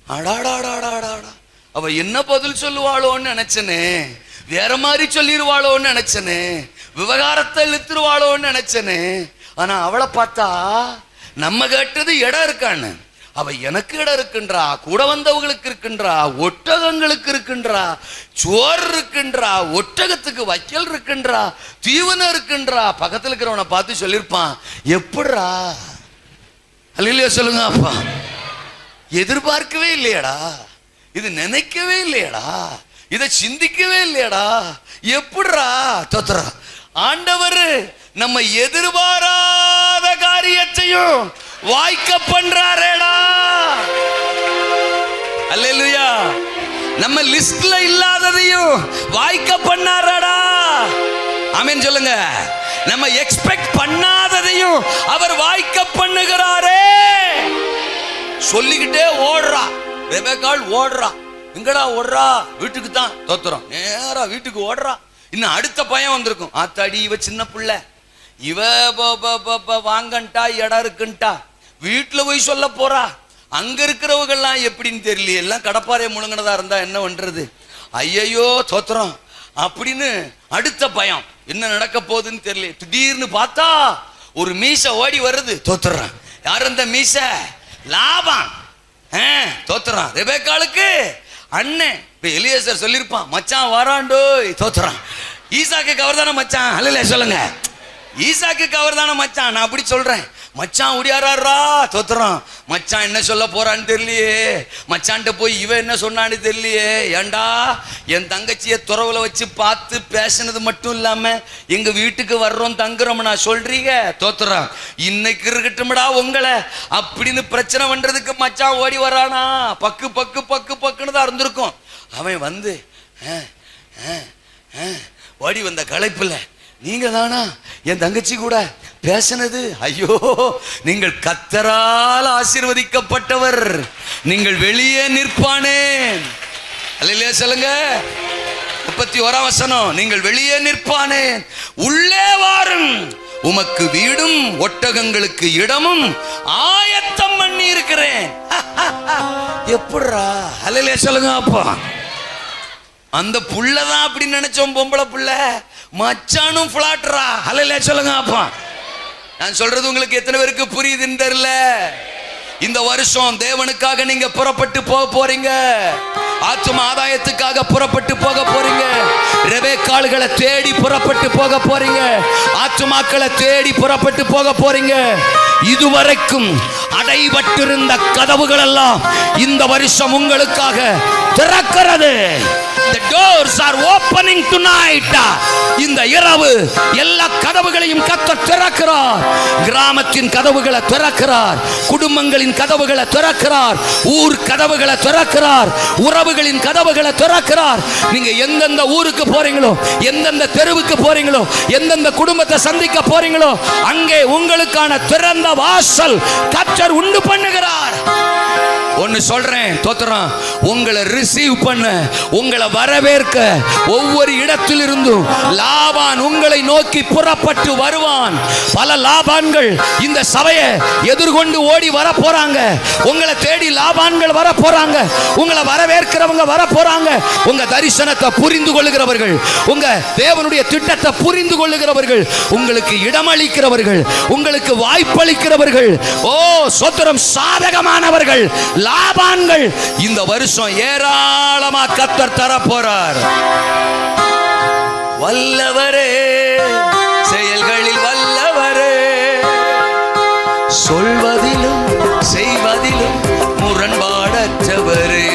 S1: அடாடாடாடாடா, அவ என்ன பதில் சொல்லுவாளோன்னு நினைச்சனே, வேற மாதிரி சொல்லிடுவாளோன்னு நினைச்சனே, விவகாரத்தை இழுத்துருவாளோன்னு நினைச்சனே. ஆனா அவளை பார்த்தா நம்ம கேட்டது இடம் இருக்கான்னு, அவ எனக்கு இடம் இருக்குன்றா, கூட வந்தவங்களுக்கு இருக்குன்றா, ஒட்டகங்களுக்கு இருக்குன்றா, சோறு இருக்குன்றா, ஒட்டகத்துக்கு வைக்கல் இருக்குன்றா, தீவனம் இருக்குன்றா. பக்கத்துல இருக்கிறவனை பார்த்து சொல்லியிருப்பான், எப்படிரா? அல்லையா? சொல்லுங்க அப்பா. எதிர்பார்க்கவே இல்லையடா, இது நினைக்கவே இல்லையடா, இதை சிந்திக்கவே இல்லையடா, எப்படிரா? தோத்துறா. ஆண்டவர் நம்ம எதிர்பாராத காரியத்தையும் வாய்க்க பண்றாரேடா. அல்லேலூயா. நம்ம லிஸ்ட்ல இல்லாததையும் வாய்க்க பண்ணாரடா. ஆமென் சொல்லுங்க. நம்ம எக்ஸ்பெக்ட் பண்ணாததையும் அவர் வாய்க்க பண்ணுகிறாரே. சொல்லிக்கிட்டே ஓடுறா ரெபெக்காள். ஓடுறா. எங்கடா ஓடுறா? வீட்டுக்கு தான். தோத்துறோம், நேரா வீட்டுக்கு ஓடுறா. இன்னும் அடுத்த பயம் வந்திருக்கும், ஆத்தாடி இவ சின்ன பிள்ளை, இவ வாங்கன்ட்டா இடம் இருக்குன்ட்டா வீட்டுல போய் சொல்ல போறா. அங்க இருக்கிறவங்கெல்லாம் எப்படின்னு தெரியல, எல்லாம் கடப்பாறைய முழுங்கினதா இருந்தா என்ன பண்றது? ஐயையோ தோத்துறோம் அப்படின்னு அடுத்த பயம், என்ன நடக்க போகுதுன்னு தெரியல. திடீர்னு பார்த்தா ஒரு மீசை ஓடி வருது. தோத்துறான். யார் அந்த மீசை? லாபான். தோத்துறான். ரெபெக்காளுக்கு அண்ணன். இப்ப எலியேசர் சொல்லிருப்பான், மச்சான் வராண்டோ. தோத்துறான். ஈசாக்கு அவர் தானே மச்சான்? அல்ல சொல்லுங்க, ஈசாக்கு அவர் தானே மச்சான். நான் அப்படி சொல்றேன், மச்சான் ஓடியாரா. தோத்துறான். மச்சான் என்ன சொல்ல போறான்னு தெரியலையே, மச்சான்ட்ட போய் இவ என்ன சொன்னான்னு தெரியலையே. ஏண்டா என் தங்கச்சியை துறவுல வச்சு பார்த்து பேசினது மட்டும் இல்லாம எங்க வீட்டுக்கு வர்றோம் தங்குறோம் நான் சொல்றீங்க. தோத்துறான். இன்னைக்கு இருக்கட்டும்டா உங்களை அப்படின்னு பிரச்சனை பண்றதுக்கு மச்சான் ஓடி வரானா. பக்கு பக்கு பக்கு பக்குன்னு தான் இருந்திருக்கும். அவன் வந்து ஓடி வந்த களைப்புல, நீங்க தானா என் தங்கச்சி கூட பேசினது? ஐயோ, நீங்கள் கர்த்தரால் ஆசீர்வதிக்கப்பட்டவர், நீங்கள் வெளியே நிற்பானேன். அல்லேலூயா சொல்லுங்க. 31ஆம் வசனம், நீங்கள் வெளியே நிற்பானேன், உள்ளே வாரும், உமக்கு வீடும் ஒட்டகங்களுக்கு இடமும் ஆயத்தம் பண்ணி இருக்கிறேன். எப்படிரா? அல்லேலூயா சொல்லுங்க. அப்பா அந்த புள்ளதான் அப்படி நினைச்சோம், பொம்பளை புள்ள. மச்சானும் பிளாட்ரா. அல்லேலூயா சொல்லுங்க. அப்பா நான் சொல்றது உங்களுக்கு எத்தனை பேருக்கு புரியுதுன்னு தெரியல. இந்த வருஷம் தேவனுக்காக நீங்க புறப்பட்டு போக போறீங்க. ஆத்தும ஆதாயத்துக்காக புறப்பட்டு போக போறீங்க. ரெபெக்காள்களை தேடி புறப்பட்டு போக போறீங்க. ஆத்துமாக்களை தேடி புறப்பட்டு போக போறீங்க. இதுவரைக்கும் அடைபட்டிருந்த கதவுகள் எல்லாம் இந்த வருஷம் உங்களுக்காக திறக்கிறது. The doors are opening tonight. இந்த இரவு எல்லா கதவுகளையும் கர்த்தர் திறக்கிறார். கிராமத்தின் கதவுகளை திறக்கிறார், குடும்பங்களின் கதவுகளை திறக்கிறார், ஊர் கதவுகளை திறக்கிறார், உறவுகளின் கதவுகளை திறக்கிறார். நீங்க எந்தெந்த ஊருக்கு போறீங்களோ, எந்தெந்த தெருவுக்கு போறீங்களோ, எந்தெந்த குடும்பத்தை சந்திக்க போறீங்களோ, அங்கே உங்களுக்கான திறந்த வாசல் கர்த்தர் உண்டு பண்ணுகிறார். ஒன்னு சொல்றேன், தோத்துறான். உங்களை ரிசீவ் பண்ண, உங்களை வரவேற்க ஒவ்வொரு இடத்திலிருந்தும் லாபான் உங்களை நோக்கி புறப்பட்டு வருவான். பல லாபான்கள் இந்த சபையை எதிர்கொண்டு ஓடி வர போறாங்க. உங்களை தேடி லாபான்கள் வர போறாங்க. உங்களை வரவேற்கிறவங்க வர போறாங்க. உங்க தரிசனத்தை புரிந்து கொள்ளுகிறவர்கள், உங்க தேவனுடைய திட்டத்தை புரிந்து கொள்ளுகிறவர்கள், உங்களுக்கு இடமளிக்கிறவர்கள், உங்களுக்கு வாய்ப்பளிக்கிறவர்கள், ஓ சோத்திரம், சாதகமானவர்கள், லாபான்கள் இந்த வருஷம் ஏராளமா கர்த்தர் தர போறார். வல்லவரே, செயல்களில் வல்லவரே, சொல்வதிலும் செய்வதிலும் முரண்பாடற்றவரே.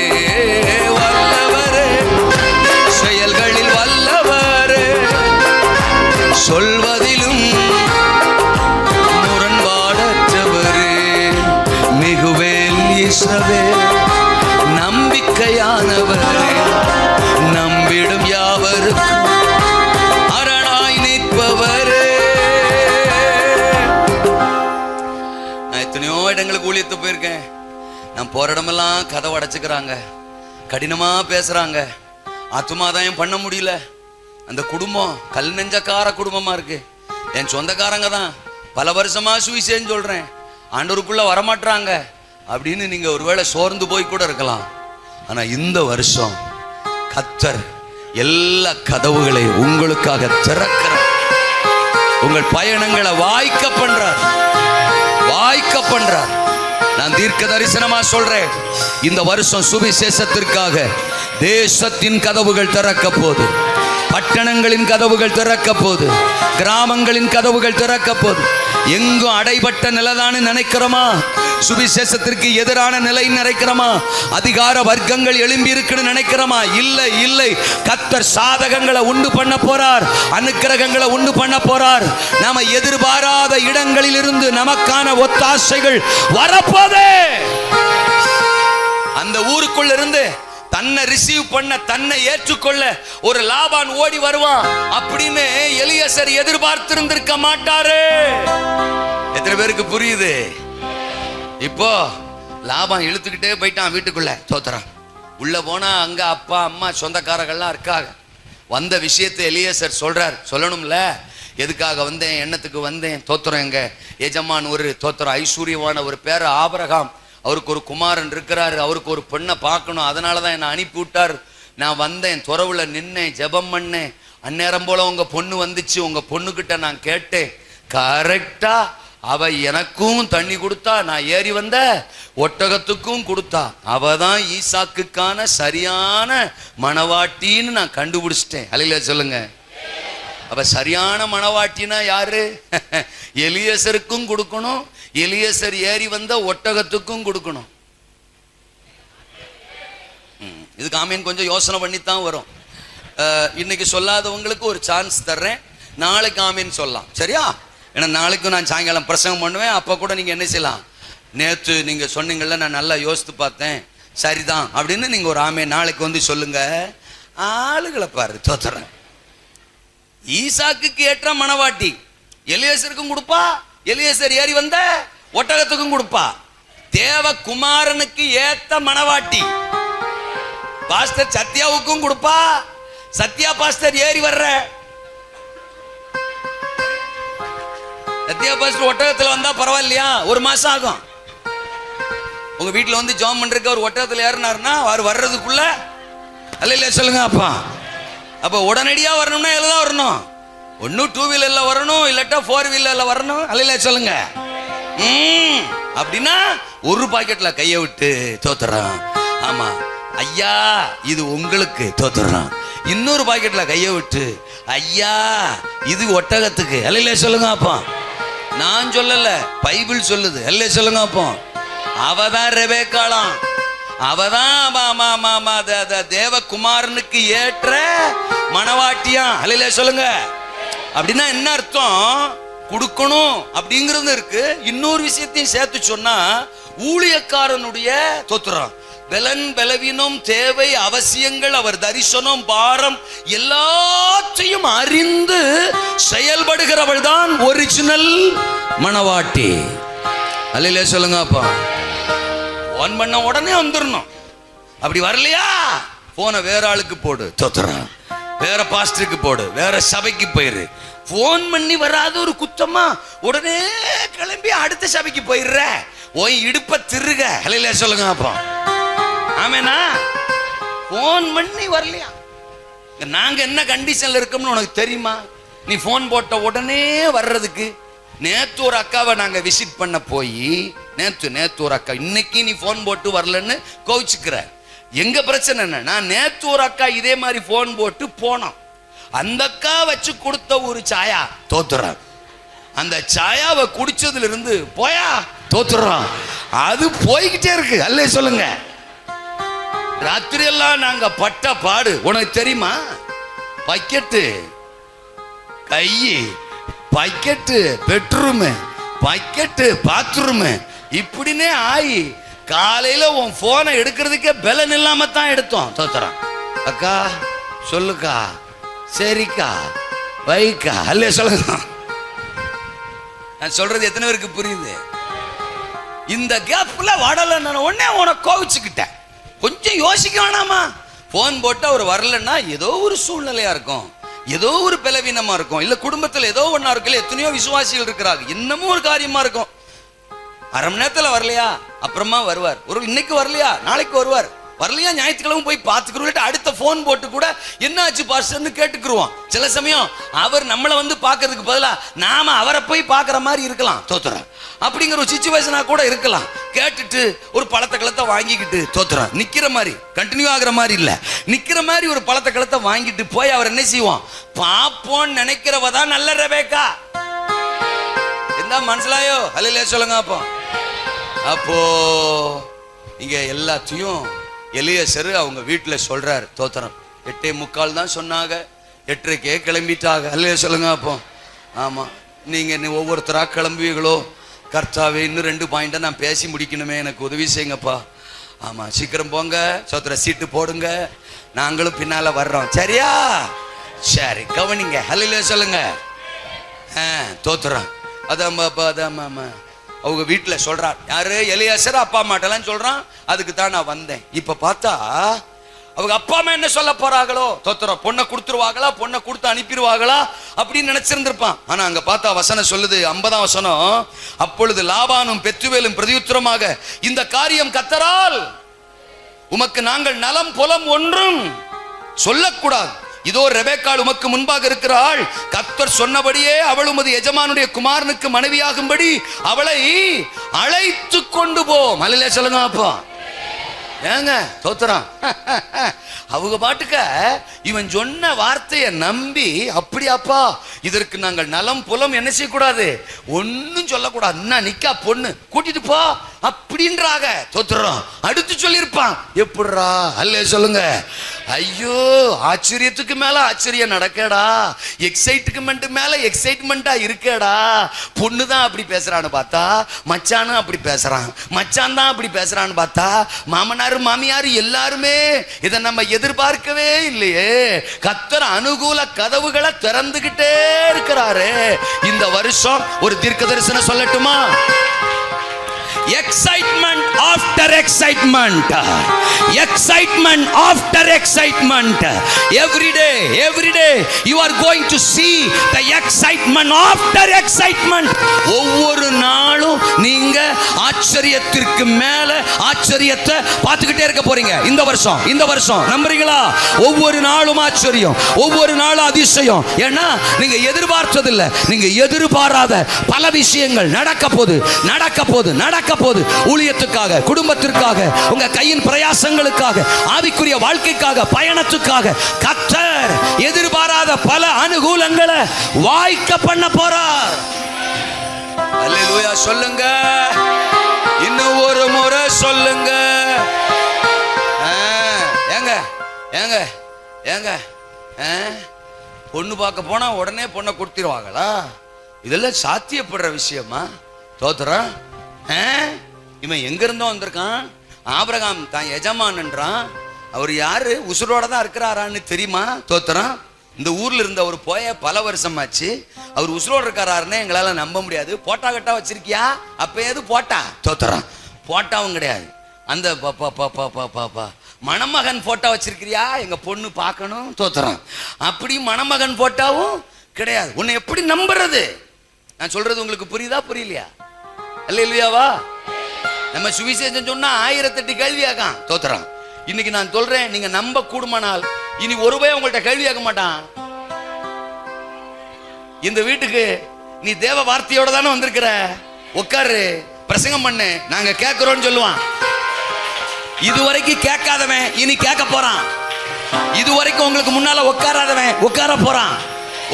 S1: வல்லவரே, செயல்களில் வல்லவரே, சொல்வதிலும் முரண்பாடற்றவரே. மிகுவேல் இஸ்ரவேல் நம்பிக்கையானவரே, நம்பிடும் யாவருக்கும் அரணாய் நிற்பவரே. நான் எத்தனையோ இடங்களுக்கு ஊழியத்தை போயிருக்கேன். நான் போற இடமெல்லாம் கதவை அடைச்சுக்கிறாங்க, கடினமா பேசுறாங்க, ஆத்துமாதாயம் பண்ண முடியல. அந்த குடும்பம் கல் நெஞ்சக்கார குடும்பமா இருக்கு. என் சொந்தக்காரங்க தான், பல வருஷமா சுவிசேஷம் சொல்றேன், ஆண்டவருக்குள்ள வரமாட்டாங்க அப்படின்னு நீங்க ஒருவேளை சோர்ந்து போய் கூட இருக்கலாம். ஆனா இந்த வருஷம் கர்த்தர் எல்லா கதவுகளையும் உங்களுக்காக திறக்கிறார். உங்கள் பயணங்களை வாய்க்க பண்றார், வாய்க்க பண்றார். நான் தீர்க்க தரிசனமா சொல்றேன், இந்த வருஷம் சுவிசேஷத்திற்காக தேசத்தின் கதவுகள் திறக்க போது, பட்டணங்களின் கதவுகள் திறக்க போது, கிராமங்களின் கதவுகள் திறக்க போது. எங்கும் அடைபட்ட நிலைதான்னு நினைக்கிறோமா? சுவிசேஷத்திற்கு எதிரான நிலை நினைக்கிறோமா? அதிகார வர்க்கங்கள் எழும்பி இருக்குன்னு நினைக்கிறோமா? இல்லை இல்லை, கர்த்தர் சாதகங்களை உண்டு பண்ண போறார், அனுக்கிரகங்களை உண்டு பண்ண போறார். நாம எதிர்பாராத இடங்களில் இருந்து நமக்கான ஒத்தாசைகள் வரப்போதே. அந்த ஊருக்குள்ள இருந்து தன்னை ரிசீவ் பண்ண, தன்னை ஏற்றுக்கொள்ள ஒரு லாபான் ஓடி வருவான் அப்படின்னு எலியேசர் எதிர்பார்த்திருந்திருக்க மாட்டாரு. எத்தனை பேருக்கு புரியுது? இப்போ லாபான் இழுத்துக்கிட்டே போயிட்டான் வீட்டுக்குள்ள. தோத்துறான். உள்ள போனா அங்க அப்பா அம்மா சொந்தக்காரங்கள்லாம் இருக்காங்க. வந்த விஷயத்தை எலியேசர் சொல்றார். சொல்லணும்ல, எதுக்காக வந்தேன், எண்ணத்துக்கு வந்தேன். தோத்திரம் எங்க எஜமான் ஒரு தோத்திரம் ஐஸ்வர்யமான ஒரு பேர ஆபிரகாம், அவருக்கு ஒரு குமாரன் இருக்கிறாரு, அவருக்கு ஒரு பெண்ணை பார்க்கணும், அதனாலதான் என்னை அனுப்பி விட்டார். நான் வந்தேன், துறவுல நின்னேன், ஜெபம் பண்ணேன். அந்நேரம் போல உங்க பொண்ணு வந்துச்சு. உங்க பொண்ணுகிட்ட நான் கேட்டேன், கரெக்டா அவ எனக்கும் தண்ணி கொடுத்தா, நான் ஏறி வந்த ஒட்டகத்துக்கும் கொடுத்தா. அவ தான் ஈசாக்குக்கான சரியான மணவாட்டின்னு நான் கண்டுபிடிச்சிட்டேன். அல்லேலூயா சொல்லுங்க. அப்ப சரியான மணவாட்டினா யாரு? எலியேசருக்கும் கொடுக்கணும், எலியேசர் ஏறி வந்த ஒட்டகத்துக்கும் கொடுக்கணும். இதுக்கு ஆமீன் கொஞ்சம் யோசனை பண்ணித்தான் வரும். இன்னைக்கு சொல்லாதவங்களுக்கு ஒரு சான்ஸ் தர்றேன், நாளைக்கு ஆமீன் சொல்லலாம், சரியா? ஏன்னா நாளைக்கும் நான் சாயங்காலம் பிரசங்கம் பண்ணுவேன். அப்போ கூட நீங்கள் என்ன செய்யலாம், நேற்று நீங்கள் சொன்னீங்கள்ல, நான் நல்லா யோசித்து பார்த்தேன், சரிதான் அப்படின்னு நீங்கள் ஒரு ஆமீன் நாளைக்கு வந்து சொல்லுங்க. ஆளுகளை பாரு, தோத்துறேன். ஈசாக்குக்கு ஏற்ற மணவாட்டி எலியேசருக்கும் கொடுப்பா, எலியேசர் ஏறி வந்த ஒட்டகத்துக்கும் கொடுப்பா. தேவகுமாரனுக்கு ஏத்த மணவாட்டி பாஸ்டர் சத்யாவுக்கும் கொடுப்பா. சத்யா பாஸ்டர் ஏறி வர்ற சத்யா பாஸ்டர் ஒட்டகத்தில் வந்தா பரவாயில்லையா? ஒரு மாசம் ஆகும். உங்க வீட்டில் வந்து ஜாம் பண்றதுக்கு அவர் ஒட்டகத்தில் ஏறினாருன்னா அவர் வர்றதுக்குள்ள அல்ல சொல்லுங்க. அப்ப உடனடியா வரணும்னா எல்லாம் வரணும். ஒன்னும் 2 வீலர்ல வரணும், இல்லாட்டா 4 வீலர்ல வரணும். அல்ல சொல்லுங்க. அப்படின்னா ஒரு பாக்கெட்ல கையை விட்டு தோத்துறான். ஆமா ஐயா இது உங்களுக்கு தோத்துறான். இன்னொரு பாக்கெட்ல கையை விட்டு ஐயா இது ஒட்டகத்துக்கு. அல்ல சொல்லுங்க. அப்பா நான் சொல்லல, பைபிள் சொல்லுது. அல்ல சொல்லுங்க. அப்போ அவதான் ரெபேக்காளாம், அவதான் தேவகுமாரனுக்கு ஏற்ற மணவாட்டியா. அல்ல சொல்லுங்க. அப்படின்னா என்ன அர்த்தம்? கொடுக்கணும் அப்படிங்கிறது இருக்கு. இன்னொரு விஷயத்தையும் சேர்த்து சொன்னா, ஊழியக்காரனுடைய தோத்திரம் பலன் பலவீனம் தேவை அவசியங்கள் அவர் தரிசனம் பாரம் எல்லாத்தையும் அறிந்து செயல்படுகிறவள் தான் ஒரிஜினல் மணவாட்டி. அல்ல சொல்லுங்க. அப்பா போன் பண்ண உடனே வந்துடணும். அப்படி வரலையா போனை வேற ஆளுக்கு போடு, தோத்துறான். வேற பாஸ்டருக்கு போடு, வேற சபைக்கு போயிரு. போன் பண்ணி வராத ஒரு குத்தமா உடனே கிளம்பி அடுத்த சபைக்கு போயிடுற. ஓய் இடுப்ப திருக. அல்ல சொல்லுங்க. அப்பா ஆமேனா? போன் பண்ணி வரலையா? நாங்க என்ன கண்டிஷன்ல இருக்கோம்னு உனக்கு தெரியுமா? நீ போன் போட்ட உடனே வர்றதுக்கு. நேத்து ஒரு அக்காவை நாங்க விசிட் பண்ண போய், நேத்து ஒரு அக்கா, இன்னைக்கு நீ போன் போட்டு வரலன்னு கோவிச்சுக்கிற. எங்க பிரச்சனை என்ன? நான் நேத்து ஒரு அக்கா இதே மாதிரி போன் போட்டு போனோம். அந்த அக்கா வச்சு கொடுத்த ஒரு சாயா தோத்துறான். அந்த சாயாவை குடிச்சதுல இருந்து போயா தோத்துறான். அது போய்கிட்டே இருக்கு. அல்ல சொல்லுங்க. ராத்திரி எல்லாம் நாங்க பட்ட பாடு உனக்கு தெரியுமா? பக்கெட்டு கை, பக்கெட்டு பெட்ரூமு, பக்கெட்டு பாத்ரூமு, இப்படின்னே ஆயி காலையில உன் போனை எடுக்கிறதுக்கே பலன் இல்லாம தான் எடுத்தோம். தோத்துறான். அக்கா சொல்லுக்கா, சரிக்கா, வைக்கா. அல்ல சொல்லுங்க. நான் சொல்றது எத்தனை பேருக்கு புரியுது? இந்த கேப்ல வடல நான் உடனே உனக்கு கோவிச்சுக்கிட்டேன். கொஞ்சம் யோசிக்க வேணாமா? போன் போட்டு அவர் வரலன்னா ஏதோ ஒரு சூழ்நிலையா இருக்கும், ஏதோ ஒரு பலவீனமா இருக்கும், இல்ல குடும்பத்துல ஏதோ ஒன்னா இருக்குல்ல. எத்தனையோ விசுவாசிகள் இருக்கிறாங்க, இன்னமும் ஒரு காரியமா இருக்கும். அரை மணி நேரத்துல வரலையா, அப்புறமா வருவார். ஒரு இன்னைக்கு வரலையா, நாளைக்கு வருவார். வரலையா, ஞாயிற்றுக்கிழமை போய் பார்த்துக்கிறோம். அடுத்த போன் போட்டு கூட என்ன ஆச்சு பாஸ்டர்னு கேட்டுக்குருவோம். சில சமயம் அவர் நம்மளை வந்து பார்க்கறதுக்கு பதிலா நாம அவரை போய் பார்க்குற மாதிரி இருக்கலாம். தோத்துறோம். அப்படிங்கிற ஒரு சிச்சுவேஷனா கூட இருக்கலாம். கேட்டுட்டு ஒரு பழத்தை கலத்தை வாங்கிக்கிட்டு தோத்துறோம். நிக்கிற மாதிரி, கண்டினியூ ஆகுற மாதிரி இல்ல, நிக்கிற மாதிரி ஒரு பழத்தை கலத்தை வாங்கிட்டு போய் அவர் என்ன செய்வோம், பாப்போன்னு நினைக்கிறவ தான் நல்ல ரெபேக்கா. என்ன மனசிலாயோ? அல்ல சொல்லுங்க. அப்போ இங்க எல்லாத்தையும் எலியேசர் அவங்க வீட்டில் சொல்றார். தோத்திரம் 8:45 தான் சொன்னாங்க, 8:30 கிளம்பிட்டாங்க. அல்ல சொல்லுங்க. அப்போ ஆமா, நீங்க ஒவ்வொருத்தரா கிளம்புவீங்களோ? கர்த்தாவே இன்னும் 2 பாயிண்ட்டை நான் பேசி முடிக்கணுமே, எனக்கு உதவி செய்யுங்கப்பா. ஆமா சீக்கிரம் போங்க, சோத்திர சீட்டு போடுங்க, நாங்களும் பின்னால வர்றோம். சரியா? சரி கவனிங்க. அல்ல சொல்லுங்க. தோத்துறோம். அதாம்மா அவங்க வீட்டுல சொல்றார். யாரு? எலியாசர் அப்பா அம்மாட்டெல்லாம் சொல்றான். அதுக்கு தான் நான் வந்தேன். இப்ப பார்த்தா அவங்க அப்பா அம்மா என்ன சொல்ல போறாங்களோ, தோத்திரம், பொண்ணை கொடுத்துருவாங்களா, பொண்ணை கொடுத்து அனுப்பிடுவாங்களா அப்படின்னு நினைச்சிருந்திருப்பான். ஆனா அங்க பார்த்தா வசனம் சொல்லுது, 50ஆம் வசனம், அப்பொழுது லாபானும் பெத்துவேலும் பிரதியுத்தரமாக, இந்த காரியம் கர்த்தரால் உமக்கு நாங்கள் நலம் புலம் ஒன்றும் சொல்லக்கூடாது. இதோ ரெபெக்காள் உமக்கு முன்பாக இருக்கிறாள். கர்த்தர் சொன்னபடியே அவள் உமது எஜமானுடைய குமாரனுக்கு மனைவியாகும்படி அவளை அழைத்து கொண்டு போ. மலையில சொல்லுங்க அப்பா. ஏங்க தோத்திரம், அவங்க பாட்டுக்க இவன் சொன்ன வார்த்தையை நம்பி, அப்படியாப்பா இதற்கு நாங்கள் நலம் புலம் என்ன செய்யக்கூடாது, ஒன்னும் சொல்லக்கூடாது, என்ன நிக்கா பொண்ணு கூட்டிட்டு போ அப்படின்றாக. தோத்திரம் அடுத்து சொல்லியிருப்பான், எப்படிரா அல்ல சொல்லுங்க. ஐயோ, ஆச்சரியத்துக்கு மேல ஆச்சரியம் நடக்கடா, எக்ஸைட்மெண்ட் மேல எக்ஸைட்மெண்டா இருக்கேடா. பொண்ணுதான் அப்படி பேசுறான்னு பார்த்தா மச்சானும் அப்படி பேசுறான், மச்சான் தான் அப்படி பேசுறான்னு பார்த்தா மாமனாரு மாமியாரு எல்லாருமே இதை நம்ம எதிர்பார்க்கவே இல்லையே. கர்த்தர் அனுகூல கதவுகளை திறந்துகிட்டே இருக்கிறாரு. இந்த வருஷம் ஒரு தீர்க்க தரிசனம் சொல்லட்டுமா? Excitement after excitement, excitement after excitement. Every day you are going to see the excitement after excitement. ஒவ்வொரு நாளும் நீங்க ஆச்சரியத்திற்கு மேல ஆச்சரியத்தை பார்த்துக்கிட்டே இருக்க போறீங்க. இந்த வருஷம் நம்புறீங்களா? ஒவ்வொரு நாளும் ஆச்சரியம், ஒவ்வொரு நாளும் அதிசயம். ஏன்னா நீங்க எதிர்பார்த்தது இல்ல, நீங்க எதிர்பாராத பல விஷயங்கள் நடக்க போது. ஊழியத்துக்காக, குடும்பத்திற்காக, உங்க கையின் பிரயாசங்களுக்காக, ஆவிக்குரிய வாழ்க்கைக்காக, பயணத்துக்காக கர்த்தர் எதிர்பாராத பல அனுகூலங்களை வாய்க்க பண்ண போறார். அல்லேலூயா சொல்லுங்க, இன்னும் ஒரு முறை சொல்லுங்க. ஏங்க பொண்ணு பார்க்க போனா உடனே பொண்ணை கொடுத்துருவாங்களா? இதெல்லாம் சாத்தியப்படுற விஷயமா? தோத்திரம், இவன் எங்க இருந்தோ வந்திருக்கான். ஆபிரகாம் தான் எஜமான்ன்றான். அவர் யாரு? உசுரோட தான் இருக்கிறாரான்னு தெரியுமா? தோத்திரம், இந்த ஊர்ல இருந்து அவர் போய பல வருஷமாச்சு. அவர் உசுரோட இருக்காராருன்னு எங்களால நம்ப முடியாது. போட்டா கட்டா வச்சிருக்கியா? அப்ப ஏது போட்டா? தோத்திரம், போட்டாவும் கிடையாது. அந்த மணமகன் போட்டோ வச்சிருக்கிறியா? எங்க பொண்ணு பார்க்கணும். தோத்திரம், அப்படி மணமகன் போட்டாவும் கிடையாது. உன்னை எப்படி நம்புறது? நான் சொல்றது உங்களுக்கு புரியுதா புரியலையா? அல்லேலூயாவா? நம்ம சுவிசேஷம் சொன்னா 1008 கேள்வியாகாம். தோத்திரம், இன்னைக்கு நான் சொல்றேன், நீங்க நம்ப கூடுமானால் இனி ஒருவே உங்கள்ட்ட கேள்வியாக்க மாட்டான். இந்த வீட்டுக்கு நீ தேவ வார்த்தையோட தானே வந்திருக்கிற, உட்காரு, பிரசங்கம் பண்ணு, நாங்க கேட்கிறோம்னு சொல்லுவான். இதுவரைக்கும் கேட்காதவன் இனி கேட்க போறான். இதுவரைக்கும் உங்களுக்கு முன்னால உட்காராதவன் உட்கார போறான்.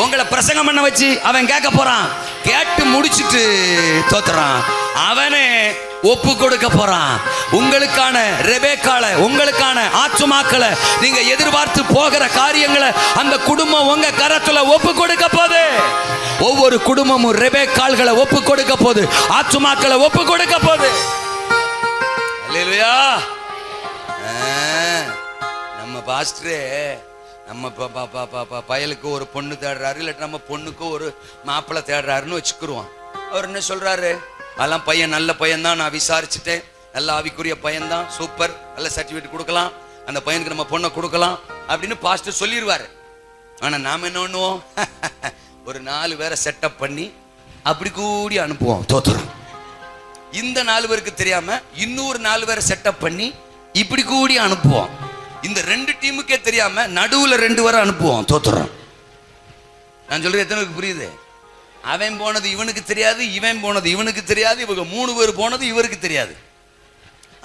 S1: உங்களை பிரசங்கம் பண்ண வச்சு அவன் கேட்க போறான். கேட்டு முடிச்சிட்டு தோத்துறான், அவனே ஒப்பு கொடுக்க போறான். உங்களுக்கான ரெபெக்காளை, உங்களுக்கான ஆத்துமாக்களை, நீங்க எதிர்பார்த்து போகிற காரியங்களை அந்த குடும்பம் உங்க கரத்துல ஒப்பு கொடுக்க போகுது. ஒவ்வொரு குடும்பமும் ரெபெக்காள்களை ஒப்பு கொடுக்க போகுது, ஆத்துமாக்களை ஒப்பு கொடுக்க போகுது. அல்லேலூயா. நம்ம பாஸ்டரே நம்ம பயலுக்கு ஒரு பொண்ணு தேடுறாரு, இல்லாட்டி நம்ம பொண்ணுக்கு ஒரு மாப்பிள்ளை தேடுறாருன்னு வச்சுக்கிருவோம். அவர் என்ன சொல்றாரு? அதெல்லாம் பையன் நல்ல பையன் தான், நான் விசாரிச்சுட்டேன், நல்ல ஆவிக்குரிய பையன் தான், சூப்பர், நல்ல சர்டிஃபிகேட் கொடுக்கலாம், அந்த பையனுக்கு நம்ம பொண்ணை கொடுக்கலாம் அப்படின்னு பாஸ்டர் சொல்லிடுவாரு. ஆனா நாம என்ன பண்ணுவோம்? ஒரு 4 பேரை செட்டப் பண்ணி அப்படி கூடி அனுப்புவோம். தோத்துறோம். இந்த 4 பேருக்கு தெரியாம இன்னொரு 4 பேரை செட்டப் பண்ணி இப்படி கூடி அனுப்புவோம். இந்த 2 டீமுக்கே தெரியாம நடுவுல 2 பேரை அனுப்புவோம். தோத்துறோம். நான் சொல்றது எத்தனை புரியுது? அவன் போனது இவனுக்கு தெரியாது, இவன் போனது இவனுக்கு தெரியாது, இவங்க 3 பேர் போனது இவருக்கு தெரியாது.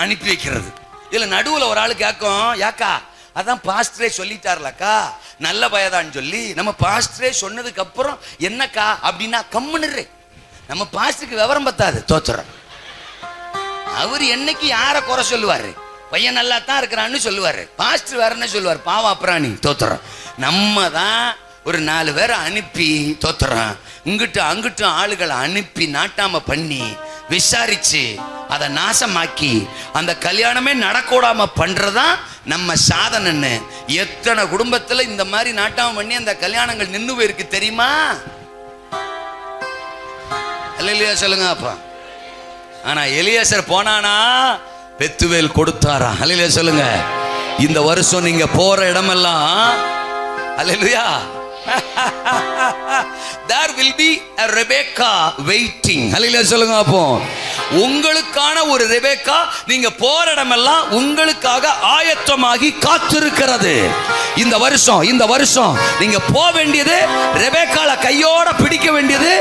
S1: அனுப்பி வைக்கிறது. இதுல நடுவுல ஒரு ஆளு கேட்கும், யாக்கா அதான் பாஸ்டரே சொல்லிட்டார்லக்கா நல்ல பயதான்னு சொல்லி, நம்ம பாஸ்டரே சொன்னதுக்கு அப்புறம் என்னக்கா அப்படின்னா கம்முன்னு நம்ம பாஸ்டருக்கு விவரம் பத்தாது. தோத்துறோம். அவர் என்னைக்கு யாரை குறை சொல்லுவாரு? பையன் நல்லா தான் இருக்கிறான்னு சொல்லுவாரு. பாஸ்டர் வேற என்ன சொல்லுவார்? பாவா பிராணி. தோத்துறோம். நம்ம தான் ஒரு 4 பேரை அனுப்பி தோத்துறோம், இங்கிட்டு அங்கிட்டு ஆளுகளை அனுப்பி நாட்டாம பண்ணி விசாரிச்சு அதை நாசமாக்கி அந்த கல்யாணமே நடக்கூடாம பண்றதான் நம்ம சாதனைன்னு. எத்தனை குடும்பத்துல இந்த மாதிரி நாட்டாம பண்ணி அந்த கல்யாணங்கள் நின்று போயிருக்கு தெரியுமா? அல்லேலூயா சொல்லுங்க அப்பா. ஆனா எலியாசர் போனானா பெத்துவேல் கொடுத்தாரா? அல்லேலூயா சொல்லுங்க. இந்த வருஷம் நீங்க போற இடமெல்லாம் அல்லேலூயா there will be a Rebecca waiting. அல்லேலூயா சொல்லுங்க. அப்போ உங்களுக்கான ஒரு ரெபெக்கா நீங்க போற இடமெல்லாம் உங்களுக்காக ஆயத்தமாகி காத்திருக்கிறது. இந்த வருஷம் நீங்க போக வேண்டியது ரெபெக்கால கையோட பிடிக்க வேண்டியது,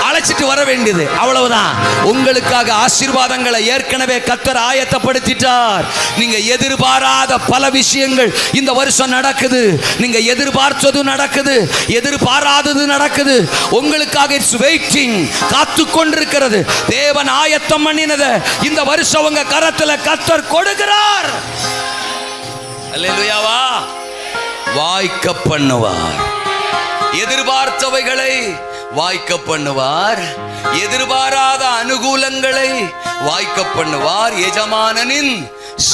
S1: அழைச்சிட்டு வர வேண்டியது, அவ்வளவுதான். உங்களுக்காக ஆசீர்வாதங்களை ஏற்கனவே கர்த்தர் ஆயத்தப்படுத்திட்டார். நீங்க எதிர்பாராத பல விஷயங்கள் இந்த வருஷம் நடக்குது. நீங்க எதிர்பார்த்தது நடக்குது, எதிர்பாராதது நடக்குது. உங்களுக்காக இட்ஸ் வெயிட்டிங், காத்து கொண்டிருக்கிறது. தேவன் ஆயத்தம் பண்ணினதை இந்த வருஷம் உங்க கரத்துல கர்த்தர் கொடுக்கிறார். அல்லேலூயாவா. வாய்க்க பண்ணுவார், எதிர்பார்த்தவைகளை வாய்க்க பண்ணுவார், எதிர்பாராத அனுகூலங்களை வாய்க்க பண்ணுவார், எஜமானனின்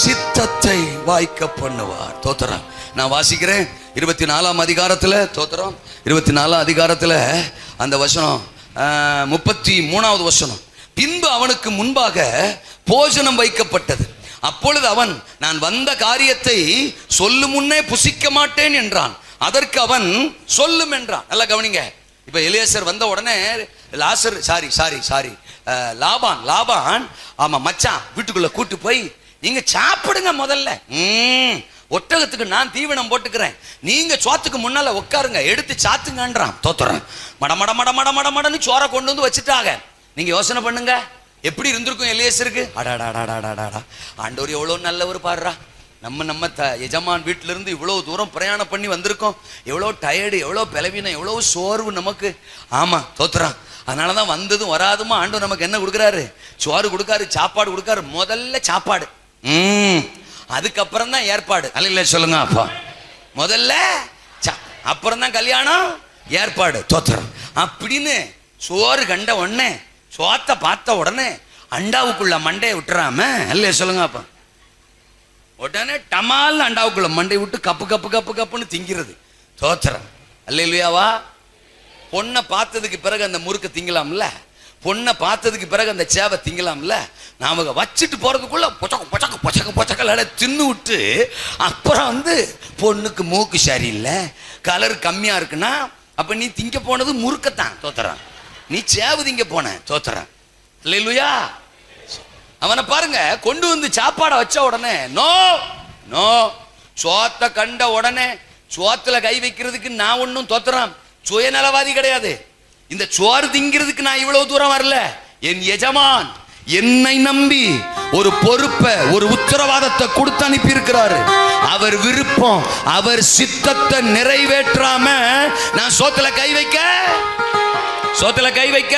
S1: சித்தத்தை வாய்க்க பண்ணுவார். தோத்திரம். நான் வாசிக்கிறேன் 24ஆம் அதிகாரத்தில், தோத்திரம் 24ஆம் அதிகாரத்தில் அந்த வசனம் 33வது வசனம். பின்பு அவனுக்கு முன்பாக போஜனம் வைக்கப்பட்டது. அப்பொழுது அவன், நான் வந்த காரியத்தை சொல்லும் முன்னே புசிக்க மாட்டேன் என்றான். அதற்கு அவன் சொல்லும் என்றான். நல்லா கவனிங்க. இப்ப எலியாசர் வந்த உடனே லாபான் ஆமா மச்சான் வீட்டுக்குள்ள கூட்டு போய் நீங்க சாப்பிடுங்க முதல்ல, ஒட்டகத்துக்கு நான் தீவனம் போட்டுக்கிறேன், நீங்க சோத்துக்கு முன்னால உட்காருங்க, எடுத்து சாத்துங்கன்றான். தோத்துறேன். மட மட மட மட மட மடன்னு சோற கொண்டு வந்து வச்சுட்டாங்க. நீங்க யோசனை பண்ணுங்க, எப்படி இருந்திருக்கும் எலியாசருக்கு. அடாடாடாடாடாடா, ஆண்டவர் எவ்வளவு நல்லவர் பாடுறா. நம்ம எஜமான் வீட்டில இருந்து இவ்வளவு தூரம் பிரயாணம் பண்ணி வந்திருக்கோம். எவ்வளவு டயர்டு, எவ்வளவு பலவீனம், எவ்வளவு சோர்வு நமக்கு. ஆமா தோத்துறான். அதனாலதான் வந்ததும் வராதுமா ஆண்டவர் நமக்கு என்ன கொடுக்குறாரு? சோறு கொடுக்காரு, சாப்பாடு கொடுக்காரு. முதல்ல சாப்பாடு, அதுக்கப்புறம் தான் ஏற்பாடு. அல்ல சொல்லுங்க. அப்பா முதல்ல அப்புறம் தான் கல்யாணம், ஏற்பாடு. தோத்துறோம் அப்படின்னு சோறு கண்ட உடனே, சோத்த பார்த்த உடனே அண்டாவுக்குள்ள மண்டையை விட்டுறாம, அல்ல சொல்லுங்க. அப்பா உடனே டமால் அண்டாவுக்குள்ள மண்டை விட்டு கப்பு கப்பு கப்பு கப்புன்னு திங்கிறது. தோத்துறோம். அல்லேலூயாவா. பொண்ணை பார்த்ததுக்கு பிறகு அந்த முறுக்க திங்கலாம்ல, பொண்ணை பார்த்ததுக்கு பிறகு அந்த சேவை திங்கலாம்ல. நாம வச்சுட்டு போறதுக்குள்ள பொச்சக்க பொச்சக்க பொச்சக்க பொச்சக்கல தின்னு விட்டு, அப்புறம் பொண்ணுக்கு மூக்கு சரியில்லை, கலர் கம்மியா இருக்குன்னா, அப்ப நீ திங்க போனது முறுக்கத்தான். தோத்துறான். நீ சேவு திங்க போன. தோத்துறான். அல்லேலூயா. அவனை பாருங்க, கொண்டு வந்து சாப்பாடை வச்ச உடனே நோ நோ, சோத்த கண்ட உடனே சோத்துல கை வைக்கிறதுக்கு நான் ஒன்னும் தோத்துறான் சுயநலவாதி கிடையாது. இந்த சோறு திங்கிறதுக்கு நான் இவ்வளவு தூரம் வரல. என் எஜமான் என்னை நம்பி ஒரு பொறுப்பை, ஒரு உத்தரவாதத்தை கொடுத்து அனுப்பி இருக்கிறாரு. அவர் விருப்பம், அவர் சித்தத்தை நிறைவேற்றாம நான் சோத்துல கை வைக்க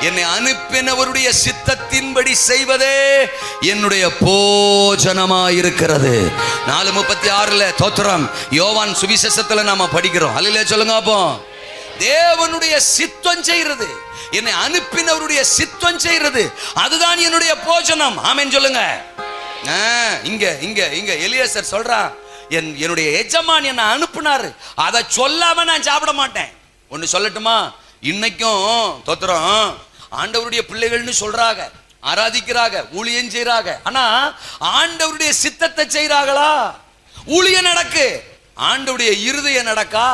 S1: என்னை அனுப்பினவருடைய சித்தத்தின்படி செய்வதே என்னுடைய போஜனமாயிருக்கிறது. 4:36 தோத்திரம் யோவான் சுவிசேஷத்துல நாம படிக்கிறோம். அல்லேலூயா சொல்லுங்க. அப்போ தேவனுடைய சித்தம் செய்கிறது, என்னை அனுப்பினவருடைய சித்தம் செய்கிறது, அதுதான் என்னுடைய போஜனம். ஆமென் சொல்லுங்க. இங்க இங்க இங்க எலியாசர் சொல்றான், என்னுடைய எஜமான் என்ன அனுப்புனாரு, அதை சொல்லாம நான் சாப்பிட மாட்டேன். ஒன்னு சொல்லட்டுமா? இன்னைக்கும் தோத்திரம் ஆண்டவருடைய பிள்ளைகள்னு சொல்றாங்க, ஆராதிக்கிறாங்க, ஊழியம் செய்யறாங்க. ஆனா ஆண்டவருடைய சித்தத்தை செய்யறாங்களா? ஊழியம் நடக்கு, ஆண்டவருடைய இருதய நடக்கா?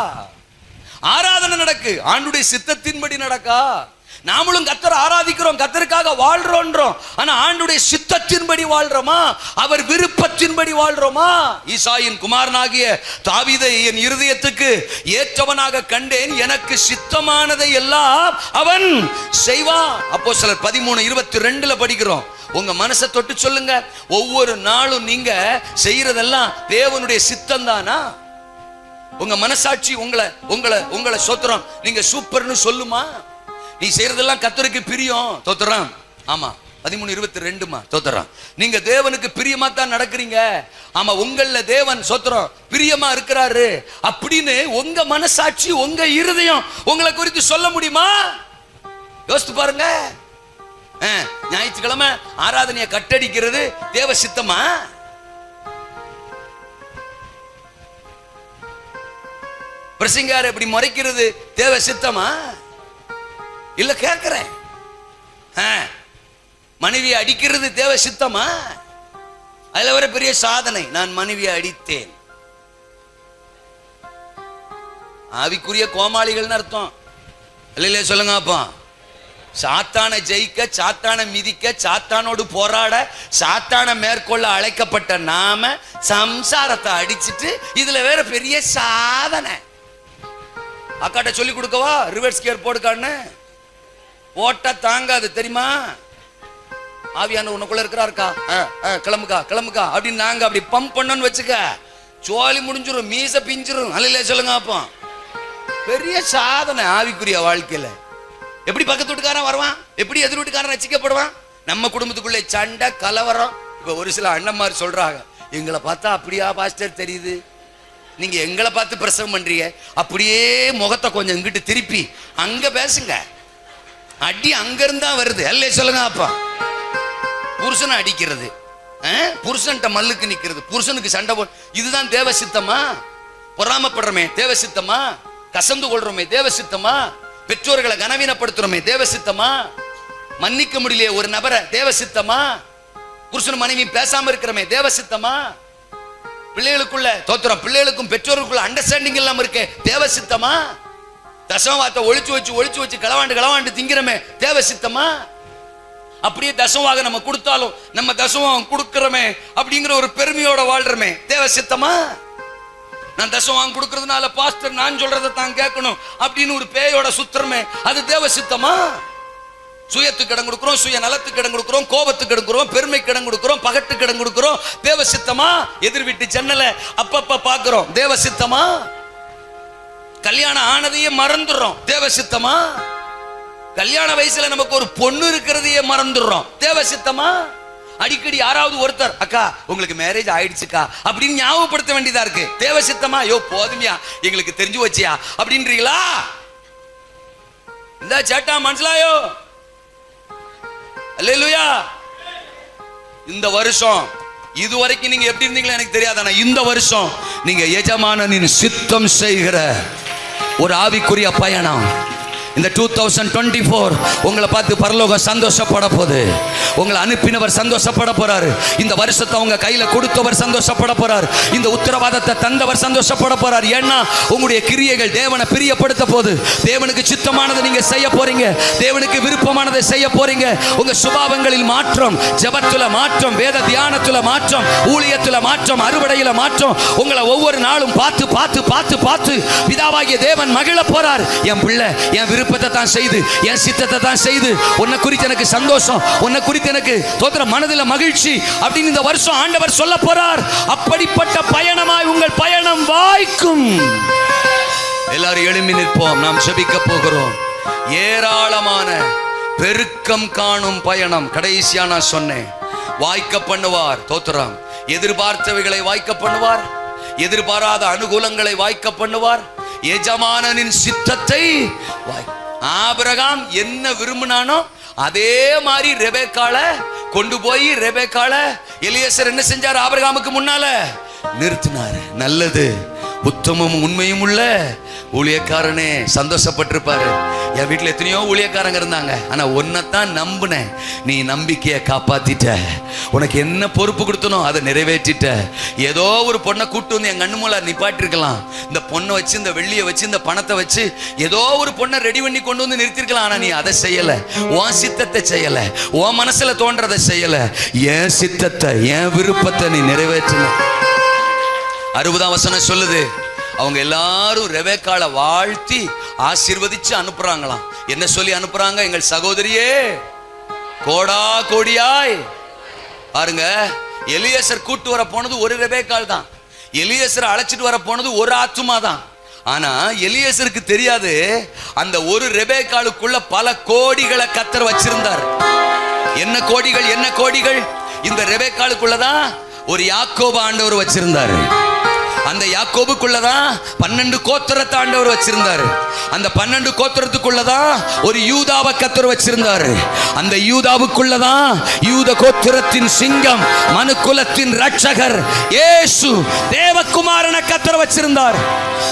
S1: ஆராதனை நடக்கு, ஆண்டவருடைய சித்தத்தின்படி நடக்கா? நாமளும் கர்த்தரை ஆராதிக்கிறோம், கர்த்தருக்காக வாழ்றோன்றோம். ஆனா ஆண்டவருடைய சித்தத்தின்படி வாழ்றோமா? அவர் விருப்பத்தின்படி வாழ்றோமா? ஈசாயின் குமாரனாகிய தாவீதை என் இருதயத்துக்கு ஏற்றவனாக கண்டேன், எனக்கு சித்தமானதை எல்லாம் அவன் செய்வான். அப்போஸ்தலர் 13:22 படிக்கிறோம். உங்க மனசை தொட்டு சொல்லுங்க, ஒவ்வொரு நாளும் நீங்க செய்யறதெல்லாம் தேவனுடைய சித்தம் தானா? உங்க மனசாட்சி உங்களை உங்களை உங்களை சோத்திரம் நீங்க சூப்பர்னு சொல்லுமா? நீ செய்யறதெல்லாம் கர்த்தருக்கு பிரியம். தோத்திரம். ஆமா 13:22 தோத்திரம். நீங்க தேவனுக்கு பிரியமா தான் நடக்கிறீங்க. ஆமா, உங்கள தேவன் சோத்திரம் பிரியமா இருக்கிறாரு அப்படின்னு உங்க மனசாட்சி, உங்க இருதயம் உங்களை குறித்து சொல்ல முடியுமா? யோசித்து பாருங்க. ஞாயிற்றுக்கிழமை ஆராதனையை கட்டடிக்கிறது தேவ சித்தமா? பிரசங்கார இப்படி முறைக்கிறது தேவ சித்தமா? இல்ல கேட்கிறேன். மனைவியை அடிக்கிறது தேவ சித்தமா? அதுல வர பெரிய சாதனை, நான் மனைவியை அடித்தேன். ஆவிக்குரிய கோமாளிகள்னு அர்த்தம் இல்லையா? சொல்லுங்க அப்பா. சாத்தானை ஜெயிக்க, சாத்தானை மிதிக்க, சாத்தானோடு போராட, சாத்தானை மேற்கொள்ள அழைக்கப்பட்ட நாம சம்சாரத்தை அடிச்சிட்டு இதுல வேற பெரிய சாதனை. அக்காட்ட சொல்லி கொடுக்கவா ரிவர்ஸ் கியர் போடுக்கான்னு? போட்டா தாங்காது தெரியுமா? ஆவியான உனக்குள்ள இருக்கிறாருக்கா, கிளம்புக்கா கிளம்புக்கா அப்படின்னு நாங்க அப்படி பம்ப் பண்ணோன்னு வச்சுக்க, சோழி முடிஞ்சிரும், மீச பிஞ்சிரும். அல்ல சொல்லுங்க அப்போ. பெரிய சாதனை ஆவிக்குரிய வாழ்க்கையில. எப்படி பக்கத்து வீட்டுக்காரன் வருவான், எப்படி எதிர் வீட்டுக்காரன் ரசிக்கப்படுவான்? நம்ம குடும்பத்துக்குள்ளே சண்டை கலவரம். இப்ப ஒரு சில அண்ணன்மார் சொல்றாங்க, எங்களை பார்த்தா அப்படியா பாஸ்டர் தெரியுது, நீங்க எங்களை பார்த்து பிரசவம் பண்றீங்க, அப்படியே முகத்தை கொஞ்சம் இங்கிட்டு திருப்பி அங்க பேசுங்க. அடி அங்க இருந்தா வருது. அல்ல சொல்லுங்க அப்பா. புருஷனை அடிக்கிறது, புருஷன்ட்ட மல்லுக்கு நிக்கிறது, புருஷனுக்கு சண்டை போ, இதுதான் தேவ சித்தமா? பொறாமப்படுறோமே தேவ சித்தமா? கசந்து கொள்றோமே தேவ சித்தமா? பெற்றோர்களை கனவீனப்படுத்துறோமே தேவ சித்தமா? மன்னிக்க முடியலையே ஒரு நபரை தேவ சித்தமா? புருஷன் மனைவி பேசாம இருக்கிறோமே தேவ சித்தமா? பிள்ளைகளுக்குள்ள தோத்திரம், பிள்ளைகளுக்கும் பெற்றோருக்குள்ள அண்டர்ஸ்டாண்டிங் இல்லாம இருக்கே தேவ சித்தமா? தசமவாத்தை ஒழிச்சு வச்சு களவாண்டு திங்கிறமே தேவ சித்தமா? அப்படியே தசமாக நம்ம கொடுத்தாலும் நம்ம தசமம் கொடுக்கிறோமே அப்படிங்கிற ஒரு பெருமையோட வாழ்றமே தேவ சித்தமா? நான் தசமம் கொடுக்கறதுனால பாஸ்டர் நான் சொல்றதை தான் கேட்கணும் அப்படின்னு ஒரு பேயோட சுத்திரமே, அது தேவ சித்தமா? சுயத்துக்கு இடம் கொடுக்கிறோம், சுய நலத்துக்கு இடம் கொடுக்கிறோம், கோபத்துக்கு இடம் கொடுக்கிறோம், பெருமைக்கு இடம் கொடுக்கிறோம், பகட்டுக்கு இடம் கொடுக்கிறோம், தேவ சித்தமா? எதிர் வீட்டு ஜன்னலை அப்பப்ப பாக்குறோம், தேவ சித்தமா? கல்யாணம் ஆனதையே மறந்துடுறோம், தேவ சித்தமா? கல்யாண வயசுல நமக்கு ஒரு பொண்ணு இருக்கிறதையே மறந்துடுறோம், தேவ சித்தமா? அடிக்கடி யாராவது ஒருத்தர் அக்கா உங்களுக்கு மேரேஜ் ஆயிடுச்சுக்கா அப்படின்னு ஞாபகப்படுத்த வேண்டியதா இருக்கு, தேவ சித்தமா? யோ போதுமியா எங்களுக்கு தெரிஞ்சு வச்சியா அப்படின்றீங்களா? இந்த சேட்டா மனசுலாயோ. அல்லேலூயா. இந்த வருஷம் இதுவரைக்கும் நீங்க எப்படி இருந்தீங்களோ எனக்கு தெரியாது, ஆனா இந்த வருஷம் நீங்க எஜமானனின் சித்தம் செய்கிற ஒரு ஆவிக்குரிய பயணம். இந்த 2024 உங்களை பார்த்து பரலோகம் சந்தோஷப்பட போகுது. உங்களை அனுப்பினவர் சந்தோஷப்பட போறாரு. இந்த வருஷத்தை உங்க கையில கொடுத்தவர் சந்தோஷப்பட போறார். இந்த உத்தரவாதத்தை தந்தவர் சந்தோஷப்பட போறார். ஏன்னா உங்களுடைய கிரியைகள் தேவனை பிரியப்படுத்த போகுது. தேவனுக்கு சித்தமானதை நீங்க செய்ய போறீங்க, தேவனுக்கு விருப்பமானதை செய்ய போறீங்க. உங்க சுபாவங்களில் மாற்றம், ஜெபத்துல மாற்றம், வேத தியானத்துல மாற்றம், ஊழியத்துல மாற்றம், அறுவடையில மாற்றம். உங்களை ஒவ்வொரு நாளும் பார்த்து பார்த்து பார்த்து பார்த்து பிதாவாகிய தேவன் மகிழ போறார். என் பிள்ளை என் விருப்பத்தை தான் செய்து, என் சித்தத்தை தான் செய்து, உன்னை குறித்து எனக்கு சந்தோஷம், உன்னை குறித்து எனக்கு தோத்திர மனதில் மகிழ்ச்சி அப்படின்னு இந்த வருஷம் ஆண்டவர் சொல்ல போறார். அப்படிப்பட்ட பயணமாய் உங்கள் பயணம் வாய்க்கும். எல்லாரும் எழும்பி நிற்போம், நாம் ஜெபிக்க போகிறோம். ஏராளமான பெருக்கம் காணும் பயணம். கடைசியா நான் சொன்னேன், வாய்க்க பண்ணுவார். தோத்திரம். எதிர்பார்த்தவைகளை வாய்க்க பண்ணுவார், எதிர்பாராத அனுகூலங்களை வாய்க்க பண்ணுவார், எஜமானனின் சித்தத்தை. ஆபிரகாம் என்ன விரும்பினானோ அதே மாதிரி ரெபெக்காள கொண்டு போய் ரெபெக்காள எலியேசர் என்ன செஞ்சார்? ஆபிரகாமுக்கு முன்னால நிறுத்தினார். நல்லது, உத்தமம் உண்மையும் உள்ள ஊழியக்காரனே சந்தோஷப்பட்டிருப்பாரு. என் வீட்டில் எத்தனையோ ஊழியக்காரங்க இருந்தாங்க, ஆனா ஒன்னதான் நம்பினேன், நீ நம்பிக்கையை காப்பாத்திட்ட, உனக்கு என்ன பொறுப்பு கொடுத்தனோ அதை நிறைவேற்றிட்ட. ஏதோ ஒரு பொண்ணை கூட்டு வந்து என் கண்ணு மூல நிப்பாட்டிருக்கலாம், இந்த பொண்ணை வச்சு இந்த வெள்ளியை வச்சு இந்த பணத்தை வச்சு ஏதோ ஒரு பொண்ணை ரெடி பண்ணி கொண்டு வந்து நிறுத்திருக்கலாம். ஆனா நீ அதை செய்யல, உன் சித்தத்தை செய்யல, உன் மனசுல தோன்றதை செய்யல, என் சித்தத்தை என் விருப்பத்தை நீ நிறைவேற்றின. 60ஆம் வசனம் சொல்லுது, அவங்க எல்லாரும் ரெபெக்காளை வாழ்த்தி ஆசீர்வதிச்சு அனுப்புறாங்களாம். என்ன சொல்லி அனுப்புறாங்க? எங்கள் சகோதரியே கோடா கோடியாய். பாருங்க, எலியேசர் கூட்டு வர போனது ஒரு ரெபெக்காள் தான், எலியேசர் அழைச்சிட்டு வர போனது ஒரு ஆத்துமா தான். ஆனா எலியேசருக்கு தெரியாது, அந்த ஒரு ரெபெக்காளுக்குள்ள பல கோடிகளை கர்த்தர் வச்சிருந்தார். என்ன கோடிகள்? என்ன கோடிகள்? இந்த ரெபெக்காளுக்குள்ளதான் ஒரு யாக்கோபு ஆண்டவர் வச்சிருந்தாரு, அந்த யாக்கோபுக்குள்ளதான் 12 கோத்திரத்தை ஆண்டவர் வச்சிருந்தாரு. அந்த 12 கோத்திரத்துக்குள்ளதான் ஒரு யூதாவை கர்த்தர் வச்சிருந்தாரு. அந்த யூதாவுக்குள்ளதான் யூத கோத்திரத்தின் சிங்கம், மனுக்குலத்தின் ரட்சகர் இயேசு தேவகுமாரனை கர்த்தர் வச்சிருந்தார்.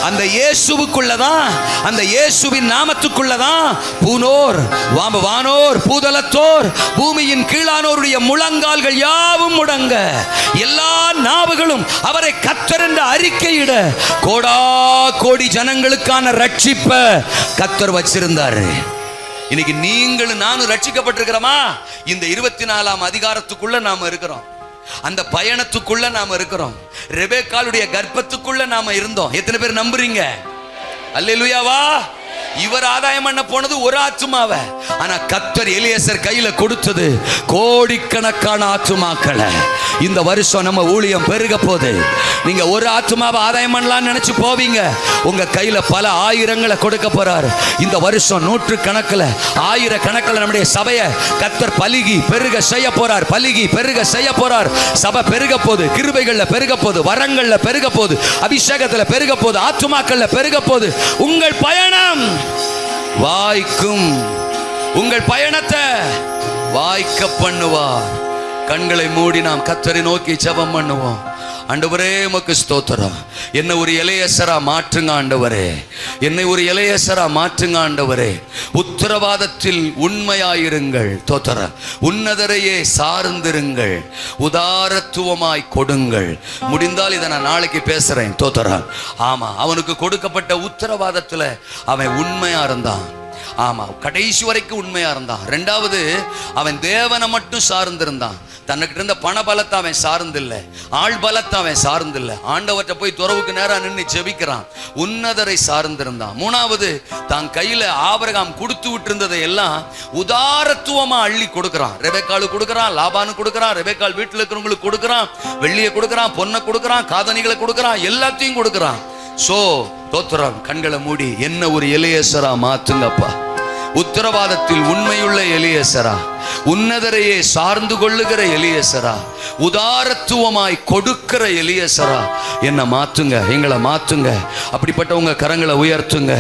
S1: அந்த இயேசுவுக்குள்ளதான், அந்த இயேசுவின் நாமத்துக்குள்ளதான் பூனோர், வானோர், பூதலத்தோர், பூமியின் கீழானோருடைய முழங்கால்கள் யாவும் முடங்க, எல்லா நாவுகளும் அவரை கர்த்தர் என்று அறிக்கையிட, கோடா கோடி ஜனங்களுக்கான ரட்சிப்பை கர்த்தர் வச்சிருந்தாரு. இன்னைக்கு நீங்களும் நானும் ரட்சிக்கப்பட்டிருக்கிறோமா? இந்த 24ஆம் அதிகாரத்துக்குள்ள நாம இருக்கிறோம். அந்த பயணத்துக்குள்ள நாம இருக்கிறோம். ரெபெக்காளுடைய கர்ப்பத்துக்குள்ள நாம இருந்தோம். எத்தனை பேர் நம்புறீங்க? அல்லேலூயாவா. இவர் ஆதாயம் பண்ண போனது ஒரு ஆத்துமாவை, ஆனா கர்த்தர் எலியேசர் கையில கொடுத்தது கோடிக்கணக்கான ஆத்துமாக்களை. இந்த வருஷம் நம்ம ஊழியம் பெருக போகுது. நீங்க ஒரு ஆத்துமாவை ஆதாயம் பண்ணலாம்னு நினைச்சு போவீங்க, உங்க கையில பல ஆயிரங்களை கொடுக்க போறாரு. இந்த வருஷம் 100 கணக்கில் 1000 கணக்கில் நம்முடைய சபையை கர்த்தர் பலுகி பெருக செய்ய போறார். பலுகி பெருக செய்ய போறார். சபை பெருக போகுது. கிருபைகள்ல பெருக போகுது, வரங்கள்ல பெருக போகுது, அபிஷேகத்துல பெருக போகுது, ஆத்துமாக்கள்ல பெருக போகுது. உங்கள் பயணம் வாய்க்கும். உங்கள் பயணத்தை வாய்க்க பண்ணுவார். கண்களை மூடி நாம் கர்த்தரை நோக்கி ஜெபம் பண்ணுவோம். ஆண்டவரே உமக்கு ஸ்தோத்திரம். என்னை ஒரு எலியேசரா மாற்றுங்க ஆண்டவரே. என்னை ஒரு எலியேசரா மாற்றுங்க ஆண்டவரே. உத்தரவாதத்தில் உண்மையாயிருங்கள். தோத்தர உன்னதரையே சார்ந்திருங்கள். உதாரத்துவமாய் கொடுங்கள். முடிந்தால் இதை நான் நாளைக்கு பேசுறேன். தோத்தர ஆமா, அவனுக்கு கொடுக்கப்பட்ட உத்தரவாதத்துல அவன் உண்மையா இருந்தான். ஆமா, கடைசி வரைக்கும் உண்மையா இருந்தான். ரெண்டாவது, அவன் தேவனை மட்டும் சார்ந்திருந்தான். தன்னுக்கிட்ட இருந்த பண பலத்தை அவன் சார்ந்தில்லை, ஆள் பலத்தை அவன் சார்ந்தில்லை. ஆண்டவர்கிட்ட போய் துறவுக்கு நேரம் நின்று ஜெபிக்கிறான். உன்னதரை சார்ந்திருந்தான். மூணாவது, தான் கையில ஆபிரகாம் கொடுத்து விட்டு இருந்ததை எல்லாம் உதாரத்துவமா அள்ளி கொடுக்கிறான். ரெபெக்காளு கொடுக்கிறான், லாபானு கொடுக்கிறான், ரெபெக்காள் வீட்டில் இருக்கிறவங்களுக்கு கொடுக்கிறான், வெள்ளியை கொடுக்கிறான், பொன்னை கொடுக்கிறான், காதணிகளை கொடுக்கிறான், எல்லாத்தையும் கொடுக்கிறான். சோ தோத்திரம். கண்களை மூடி என்ன ஒரு எலியேசரா மாத்துங்கப்பா. உத்தரவாதத்தில் உண்மையுள்ள எலியேசரா, உன்னதரையே சார்ந்து கொள்ளுகிற எலியேசரா, உதாரத்துவமாய் கொடுக்கிற எலியேசரா என்ன மாத்துங்க, எங்களை மாத்துங்க. அப்படிப்பட்ட உங்க கரங்களை உயர்த்துங்க.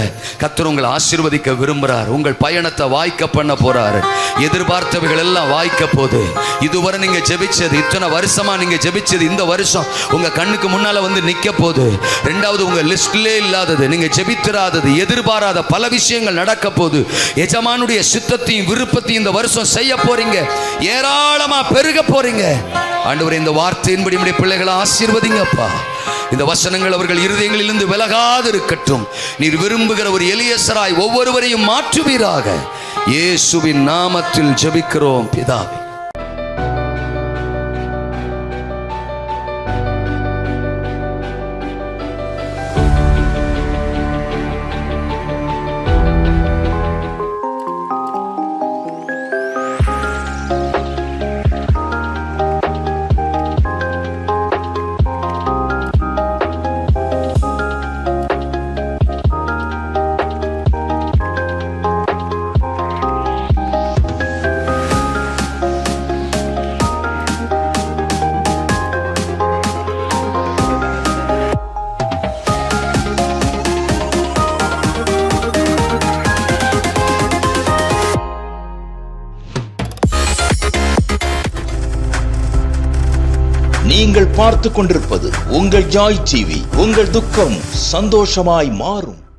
S1: கர்த்தர் உங்களை ஆசீர்வதிக்க விரும்புறார். உங்கள் பயணத்தை வாய்க்க பண்ண போறாரு. எதிர்பார்த்தவைகள் எல்லாம் வாய்க்க போகுது. இதுவரை நீங்க ஜெபிச்சது, இத்தனை வருஷமா நீங்க ஜெபிச்சது இந்த வருஷம் உங்க கண்ணுக்கு முன்னால வந்து நிக்க போகுது. ரெண்டாவது, உங்க லிஸ்ட்லே இல்லாதது, நீங்க ஜெபித்திராதது, எதிர்பாராத பல விஷயங்கள் நடக்க போகுது. எஜமானுடைய சித்தத்தையும் விருப்பத்தையும் இந்த வருஷம் செய்ய போறீங்க. ஏராளமா பெருக போறீங்க. ஆண்டவரே, இந்த வார்த்தையின்படி நம்முடைய பிள்ளைகளை ஆசீர்வதிங்கப்பா. இந்த வசனங்கள் அவர்கள் இருதயங்களிலிருந்து விலகாது இருக்கட்டும். நீர் விரும்புகிற ஒரு எலியேசராய் ஒவ்வொருவரையும் மாற்றுவீராக. இயேசுவின் நாமத்தில் ஜெபிக்கிறோம் பிதாவே.
S2: நீங்கள் பார்த்து கொண்டிருப்பது உங்கள் ஜாய் டிவி. உங்கள் துக்கம் சந்தோஷமாய் மாறும்.